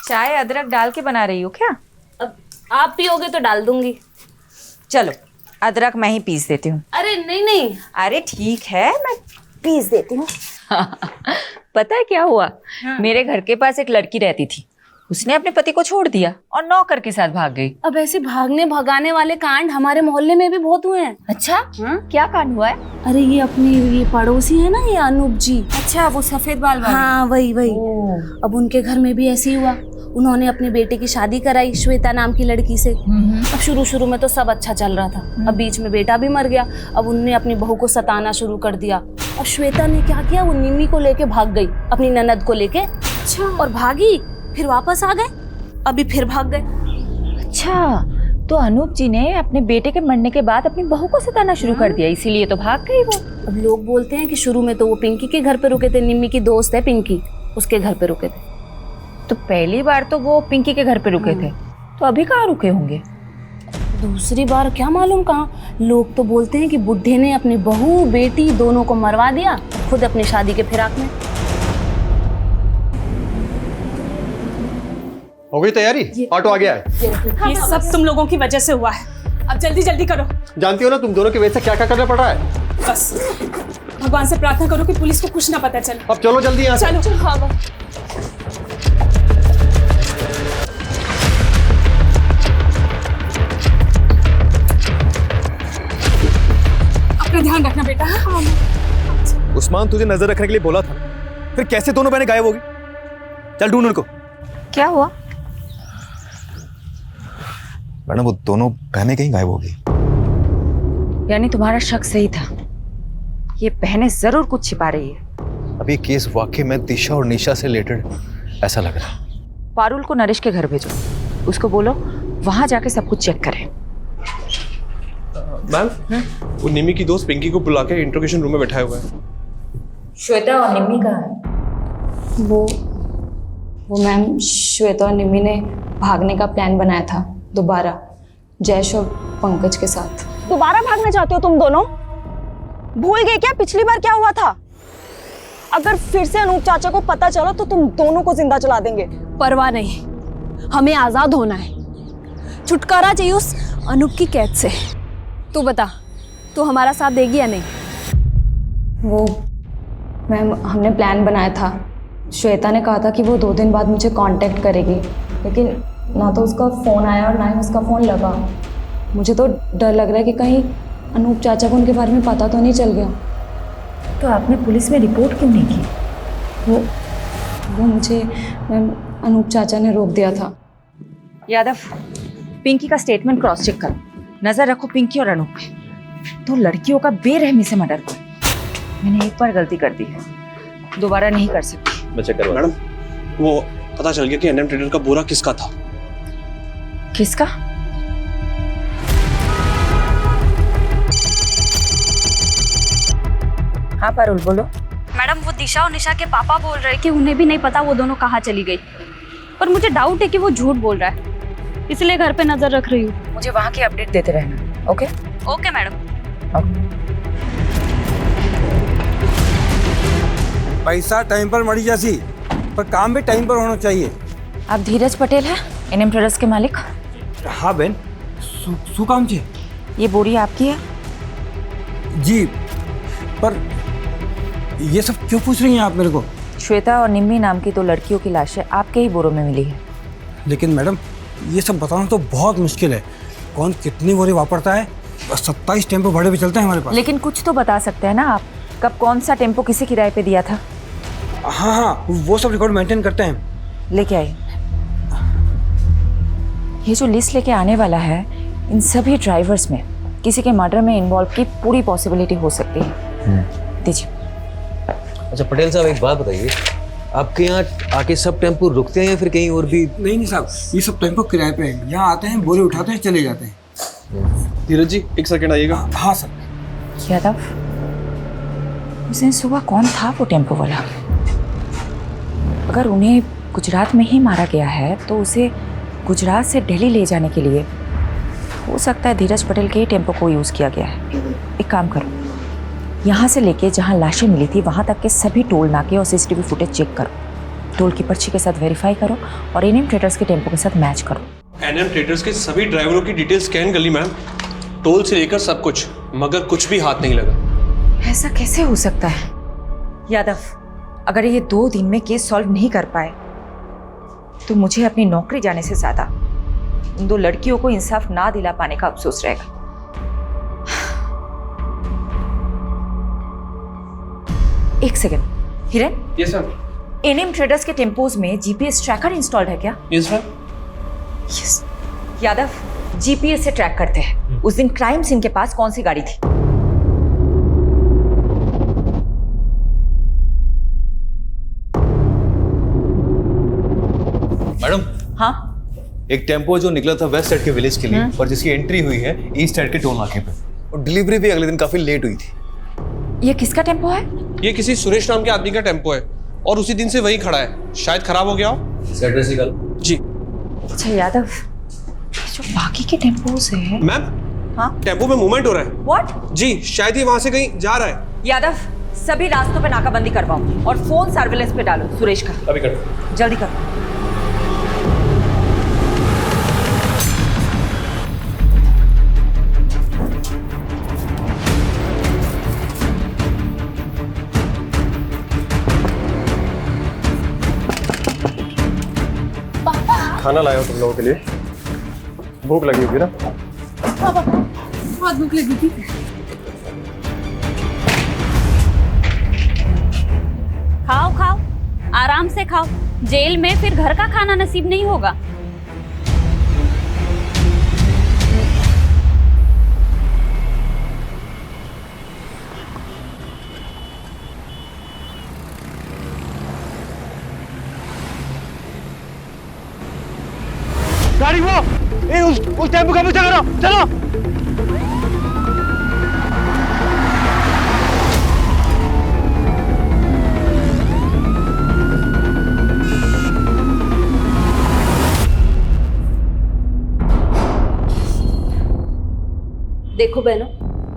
चाय अदरक डाल के बना रही हो क्या? अब आप पियोगे तो डाल दूंगी। चलो, अदरक मैं ही पीस देती हूँ। अरे नहीं नहीं। अरे ठीक है, मैं पीस देती हूँ। पता है क्या हुआ? हाँ। मेरे घर के पास एक लड़की रहती थी, उसने अपने पति को छोड़ दिया और नौकर के साथ भाग गई। अब ऐसे भागने भगाने वाले कांड हमारे मोहल्ले में भी बहुत हुए हैं। अच्छा क्या कांड हुआ है? अरे ये अपने ये पड़ोसी है ना, ये अनूप जी। अच्छा वो सफेद बाल वाले। हाँ वही वही। अब उनके घर में भी ऐसे ही हुआ। उन्होंने अपने बेटे की शादी कराई श्वेता नाम की लड़की से। अब शुरू में तो सब अच्छा चल रहा था, अब बीच में बेटा भी मर गया। अब उनने अपनी बहू को सताना शुरू कर दिया। अब श्वेता ने क्या किया, वो निम्मी को लेके भाग गई, अपनी ननद को लेके। अच्छा। और भागी, फिर वापस आ गए, अभी फिर भाग गए। अच्छा, तो अनूप जी ने अपने बेटे के मरने के बाद अपनी बहू को सताना शुरू कर दिया, इसीलिए तो भाग गई वो। अब लोग बोलते हैं कि शुरू में तो वो पिंकी के घर पे रुके थे, निम्मी की दोस्त है पिंकी, उसके घर पे रुके थे। तो पहली बार तो वो पिंकी के घर पे रुके थे, तो अभी कहाँ रुके होंगे? दूसरी बार क्या मालूम कहाँ। लोग तो बोलते हैं कि बुढ़े ने अपनी बहू बेटी दोनों को मरवा दिया, खुद अपनी शादी के फिराक में। हो गई तैयारी? ऑटो आ गया है। ये सब तुम लोगों की वजह से हुआ है, अब जल्दी जल्दी करो। जानती हो ना तुम दोनों की वजह से क्या क्या करना पड़ रहा है। बस भगवान से प्रार्थना करो कि पुलिस को कुछ ना पता चले। अब चलो जल्दी यहाँ से। चलो। हाँ अपना ध्यान रखना बेटा। उस्मान तुझे नजर रखने के लिए बोला था, फिर कैसे दोनों बहनें गायब हो गई? चल ढूंढ उनको। क्या हुआ? मैडम वो दोनों बहनें कहीं गायब हो गई। यानी तुम्हारा शक सही था, ये बहनें जरूर कुछ छिपा रही है। अब ये केस वाकई में दिशा और निशा से रिलेटेड ऐसा लग रहा है। पारुल को नरेश के घर भेजो, उसको बोलो वहां जाके सब कुछ चेक करे। मैम वो निमी की दोस्त पिंकी को बुला के इंट्रोगेशन रूम में बैठाया हुआ है। श्वेता और निम्मी कहाँ है? वो मैम श्वेता और निम्मी ने भागने का प्लान बनाया था दोबारा, जयेश और पंकज के साथ। दोबारा भागना चाहते हो तुम दोनों? भूल गए क्या पिछली बार क्या हुआ था? अगर फिर से अनूप चाचा को पता चला तो तुम दोनों को जिंदा जला देंगे। परवाह नहीं, हमें आजाद होना है, छुटकारा चाहिए उस अनूप की कैद से। तू बता, तू हमारा साथ देगी या नहीं? वो मैम हमने प्लान बनाया था, श्वेता ने कहा था कि वो 2 दिन बाद मुझे कांटेक्ट करेगी, लेकिन ना तो उसका फ़ोन आया और ना ही उसका फ़ोन लगा। मुझे तो डर लग रहा है कि कहीं अनूप चाचा को उनके बारे में पता तो नहीं चल गया। तो आपने पुलिस में रिपोर्ट क्यों नहीं की? वो मुझे मैम अनूप चाचा ने रोक दिया था। यादव, पिंकी का स्टेटमेंट क्रॉस चेक करो, नजर रखो पिंकी और अनूप पे। तो लड़कियों का बेरहमी से मर्डर करो। मैंने एक बार गलती कर दी है, दोबारा नहीं कर सकती। मैं चेक करवा। मैडम वो पता चल गया कि एनएम ट्रेडर का बोरा किसका था। किसका? हाँ पारुल बोलो। मैडम वो दिशा और निशा के पापा बोल रहे कि उन्हें भी नहीं पता वो दोनों कहाँ चली गई, पर मुझे डाउट है कि वो झूठ बोल रहा है, इसलिए घर पे नजर रख रही हूँ। मुझे वहाँ की अपडेट देते रहना। Okay okay madam. पैसा टाइम पर मरी जासी, पर काम भी टाइम पर होना चाहिए। आप धीरज पटेल हैं, एनएम ट्रेडर्स के मालिक? हाँ बहन, शू काम छे? ये बोरी आपकी है? जी, पर ये सब क्यों पूछ रही हैं आप मेरे को? श्वेता और निम्मी नाम की 2 लड़कियों की लाशें आपके ही बोरों में मिली है। लेकिन मैडम ये सब बताना तो बहुत मुश्किल है, कौन कितनी बोरी वापरता है। 27 टेम्पो भाड़े पे चलते हैं हमारे पास। लेकिन कुछ तो बता सकते हैं ना आप, कब कौन सा टेम्पो किसी किराए पे दिया था? हाँ हाँ, वो सब रिकॉर्ड मेंटेन करते हैं। लेके आइए। ये जो लिस्ट लेके आने वाला है, इन सभी ड्राइवर्स में किसी के मर्डर में इन्वॉल्व की पूरी पॉसिबिलिटी हो सकती है। दीजिए। अच्छा पटेल साहब एक बात बताइए, आपके यहाँ आके सब टेम्पो रुकते हैं या फिर कहीं और भी? नहीं साहब, ये सब टेम्पो किराए पे है, यहाँ आते हैं, बोरी उठाते हैं, चले जाते हैं। धीरज जी 1 सेकंड आइएगा। हाँ सर। यादव, उस दिन सुबह कौन था वो टेम्पो वाला? अगर उन्हें गुजरात में ही मारा गया है तो उसे गुजरात से दिल्ली ले जाने के लिए हो सकता है धीरज पटेल के ही टेम्पो को यूज़ किया गया है। एक काम करो, यहाँ से लेके जहाँ लाशें मिली थी वहाँ तक के सभी टोल नाके और सीसीटीवी फुटेज चेक करो, टोल की पर्ची के साथ वेरीफाई करो और एनएम ट्रेडर्स के टेम्पो के साथ मैच करो। एनएम ट्रेडर्स के सभी ड्राइवरों की डिटेल स्कैन कर ली मैम, टोल से लेकर सब कुछ, मगर कुछ भी हाथ नहीं लगा। ऐसा कैसे हो सकता है? यादव, अगर ये 2 दिन में केस सॉल्व नहीं कर पाए तो मुझे अपनी नौकरी जाने से ज्यादा उन 2 लड़कियों को इंसाफ ना दिला पाने का अफसोस रहेगा। एक सेकंड, हिरन। Yes sir. एनएम ट्रेडर्स के टेम्पोज में जीपीएस ट्रैकर इंस्टॉल्ड है क्या? Yes sir. Yes. Yadav, GPS से ट्रैक करते हैं उस दिन क्राइम सीन के पास कौन सी गाड़ी थी। मैडम। हाँ, एक टेम्पो जो निकला था वेस्ट साइड के विलेज के लिए और जिसकी एंट्री हुई है ईस्ट साइड के टोल नाके पे, और डिलीवरी भी अगले दिन काफी लेट हुई थी। ये किसका टेम्पो है? ये किसी सुरेश नाम के आदमी का टेम्पो है और उसी दिन से वही खड़ा है, शायद खराब हो गया हो। एड्रेस निकाल। जी। अच्छा यादव, जो बाकी के टेम्पोज है। मैम। हाँ, टेम्पो में मूवमेंट हो रहा है। व्हाट? जी, शायद ये वहां से कहीं जा रहा है। यादव, सभी रास्तों पे नाकाबंदी करवाओ और फोन सर्विलेंस पे डालो सुरेश का। अभी कर। जल्दी करो। खाना लाया हूँ तुम लोगों के लिए, भूख लगी होगी ना? पापा बहुत भूख लगी थी। खाओ खाओ, आराम से खाओ, जेल में फिर घर का खाना नसीब नहीं होगा। गाड़ी वो उस टेम्पो का पीछा करो, चलो। देखो बहनों,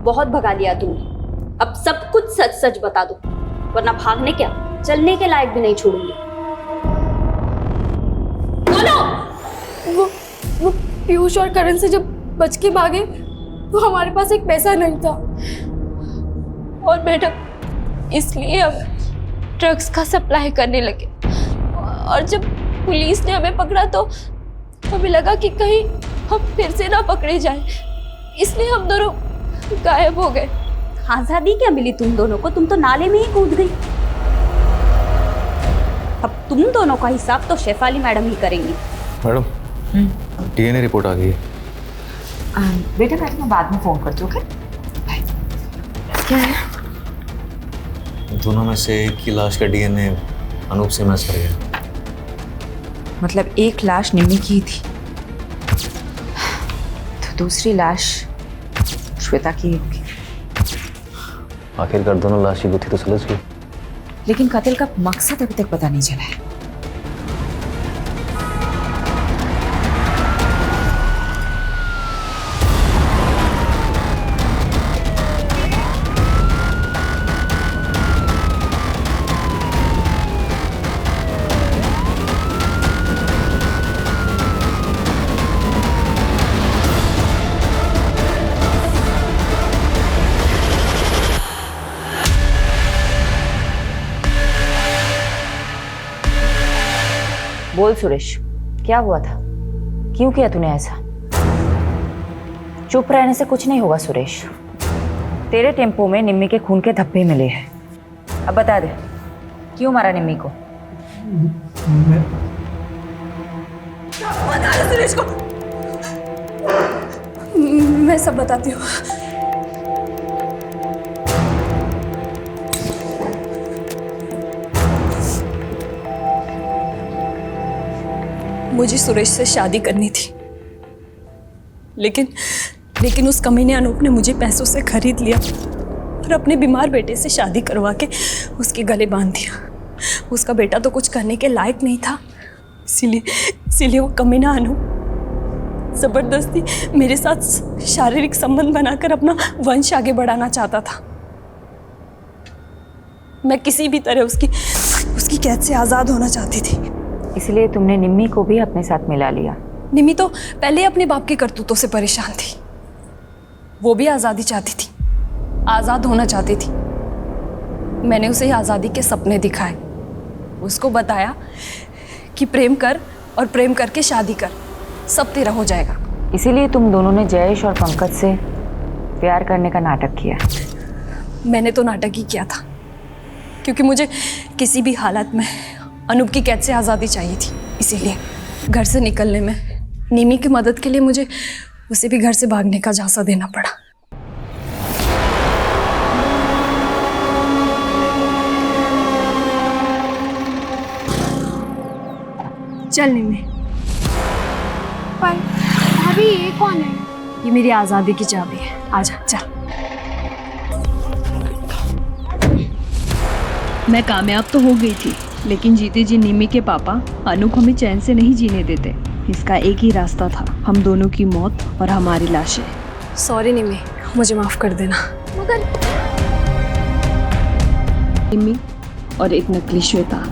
बहुत भगा लिया तुमने, अब सब कुछ सच सच बता दो, वरना भागने क्या चलने के लायक भी नहीं छोड़ूंगी। बोलो। वो पीयूष और करण से जब बच के भागे तो हमारे पास एक पैसा नहीं था, और मैडम इसलिए हम ड्रग्स का सप्लाई करने लगे, और जब पुलिस ने हमें पकड़ा तो हमें लगा कि कहीं हम फिर से ना पकड़े जाएं, इसलिए हम दोनों गायब हो गए। आजादी क्या मिली तुम दोनों को, तुम तो नाले में ही कूद गई। अब तुम दोनों का हिसाब तो शेफाली मैडम ही करेंगी। मैडम, डीएनए रिपोर्ट आ गई है। बेटा बैठ, मैं बाद में फोन करती हूँ। क्या है? दोनों में से एक की लाश का डीएनए अनूप से मैच कर गया। मतलब एक लाश निम्मी की थी तो दूसरी लाश श्वेता की होगी। आखिरकार दोनों लाश की गुत्थी तो सुलझ गई, लेकिन कत्ल का मकसद अभी तक पता नहीं चला है। बोल सुरेश, क्या हुआ था? क्यों किया तूने ऐसा? चुप रहने से कुछ नहीं होगा सुरेश। तेरे टेम्पो में निम्मी के खून के धब्बे मिले हैं। अब बता दे, क्यों मारा निम्मी को? बता दे सुरेश को। मैं सब बताती हूँ। मुझे सुरेश से शादी करनी थी, लेकिन उस कमीने अनूप ने मुझे पैसों से खरीद लिया और अपने बीमार बेटे से शादी करवा के उसके गले बांध दिया। उसका बेटा तो कुछ करने के लायक नहीं था, इसीलिए वो कमीना अनूप जबरदस्ती मेरे साथ शारीरिक संबंध बनाकर अपना वंश आगे बढ़ाना चाहता था। मैं किसी भी तरह उसकी कैद से आज़ाद होना चाहती थी। इसलिए तुमने निम्मी को भी अपने साथ मिला लिया? निम्मी तो पहले अपने बाप के करतूतों से परेशान थी, वो भी आज़ादी चाहती थी, आज़ाद होना चाहती थी। मैंने उसे आज़ादी के सपने दिखाए, उसको बताया कि प्रेम कर और प्रेम करके शादी कर, सब तेरा हो जाएगा। इसीलिए तुम दोनों ने जयेश और पंकज से प्यार करने का नाटक किया। मैंने तो नाटक ही किया था, क्योंकि मुझे किसी भी हालत में अनूप की कैद से आज़ादी चाहिए थी। इसीलिए घर से निकलने में निमी की मदद के लिए मुझे उसे भी घर से भागने का झांसा देना पड़ा। चल निमी। पर भाभी ये कौन है? ये मेरी आज़ादी की चाबी है, आजा चल। मैं कामयाब तो हो गई थी, लेकिन जीते जी निमी के पापा अनूप हमें चैन से नहीं जीने देते। इसका एक ही रास्ता था, हम दोनों की मौत और हमारी लाशें। सॉरी निमी, मुझे माफ कर देना। मगर निमी और एक नकली श्वेता।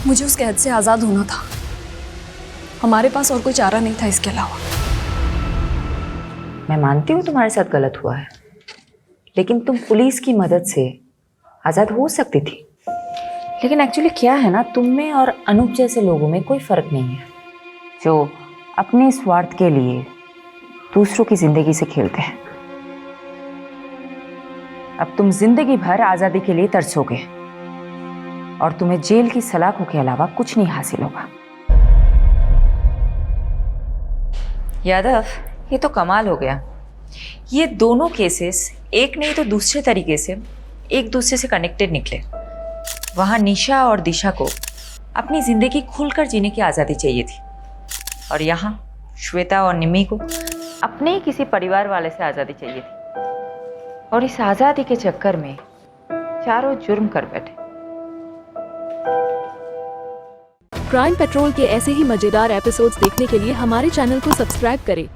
मुझे उस कैद से आज़ाद होना था, हमारे पास और कोई चारा नहीं था इसके अलावा। मैं मानती हूँ तुम्हारे साथ गलत हुआ है, लेकिन तुम पुलिस की मदद से आज़ाद हो सकती थी। लेकिन एक्चुअली क्या है ना, तुम में और अनूप जैसे लोगों में कोई फ़र्क नहीं है, जो अपने स्वार्थ के लिए दूसरों की ज़िंदगी से खेलते हैं। अब तुम जिंदगी भर आज़ादी के लिए तरसोगे और तुम्हें जेल की सलाखों के अलावा कुछ नहीं हासिल होगा। यादव, ये तो कमाल हो गया। ये दोनों केसेस एक नहीं तो दूसरे तरीके से एक दूसरे से कनेक्टेड निकले। वहाँ निशा और दिशा को अपनी जिंदगी खुलकर जीने की आज़ादी चाहिए थी, और यहाँ श्वेता और निमी को अपने ही किसी परिवार वाले से आज़ादी चाहिए थी, और इस आज़ादी के चक्कर में चारों जुर्म कर बैठे। क्राइम पेट्रोल के ऐसे ही मजेदार एपिसोड्स देखने के लिए हमारे चैनल को सब्सक्राइब करें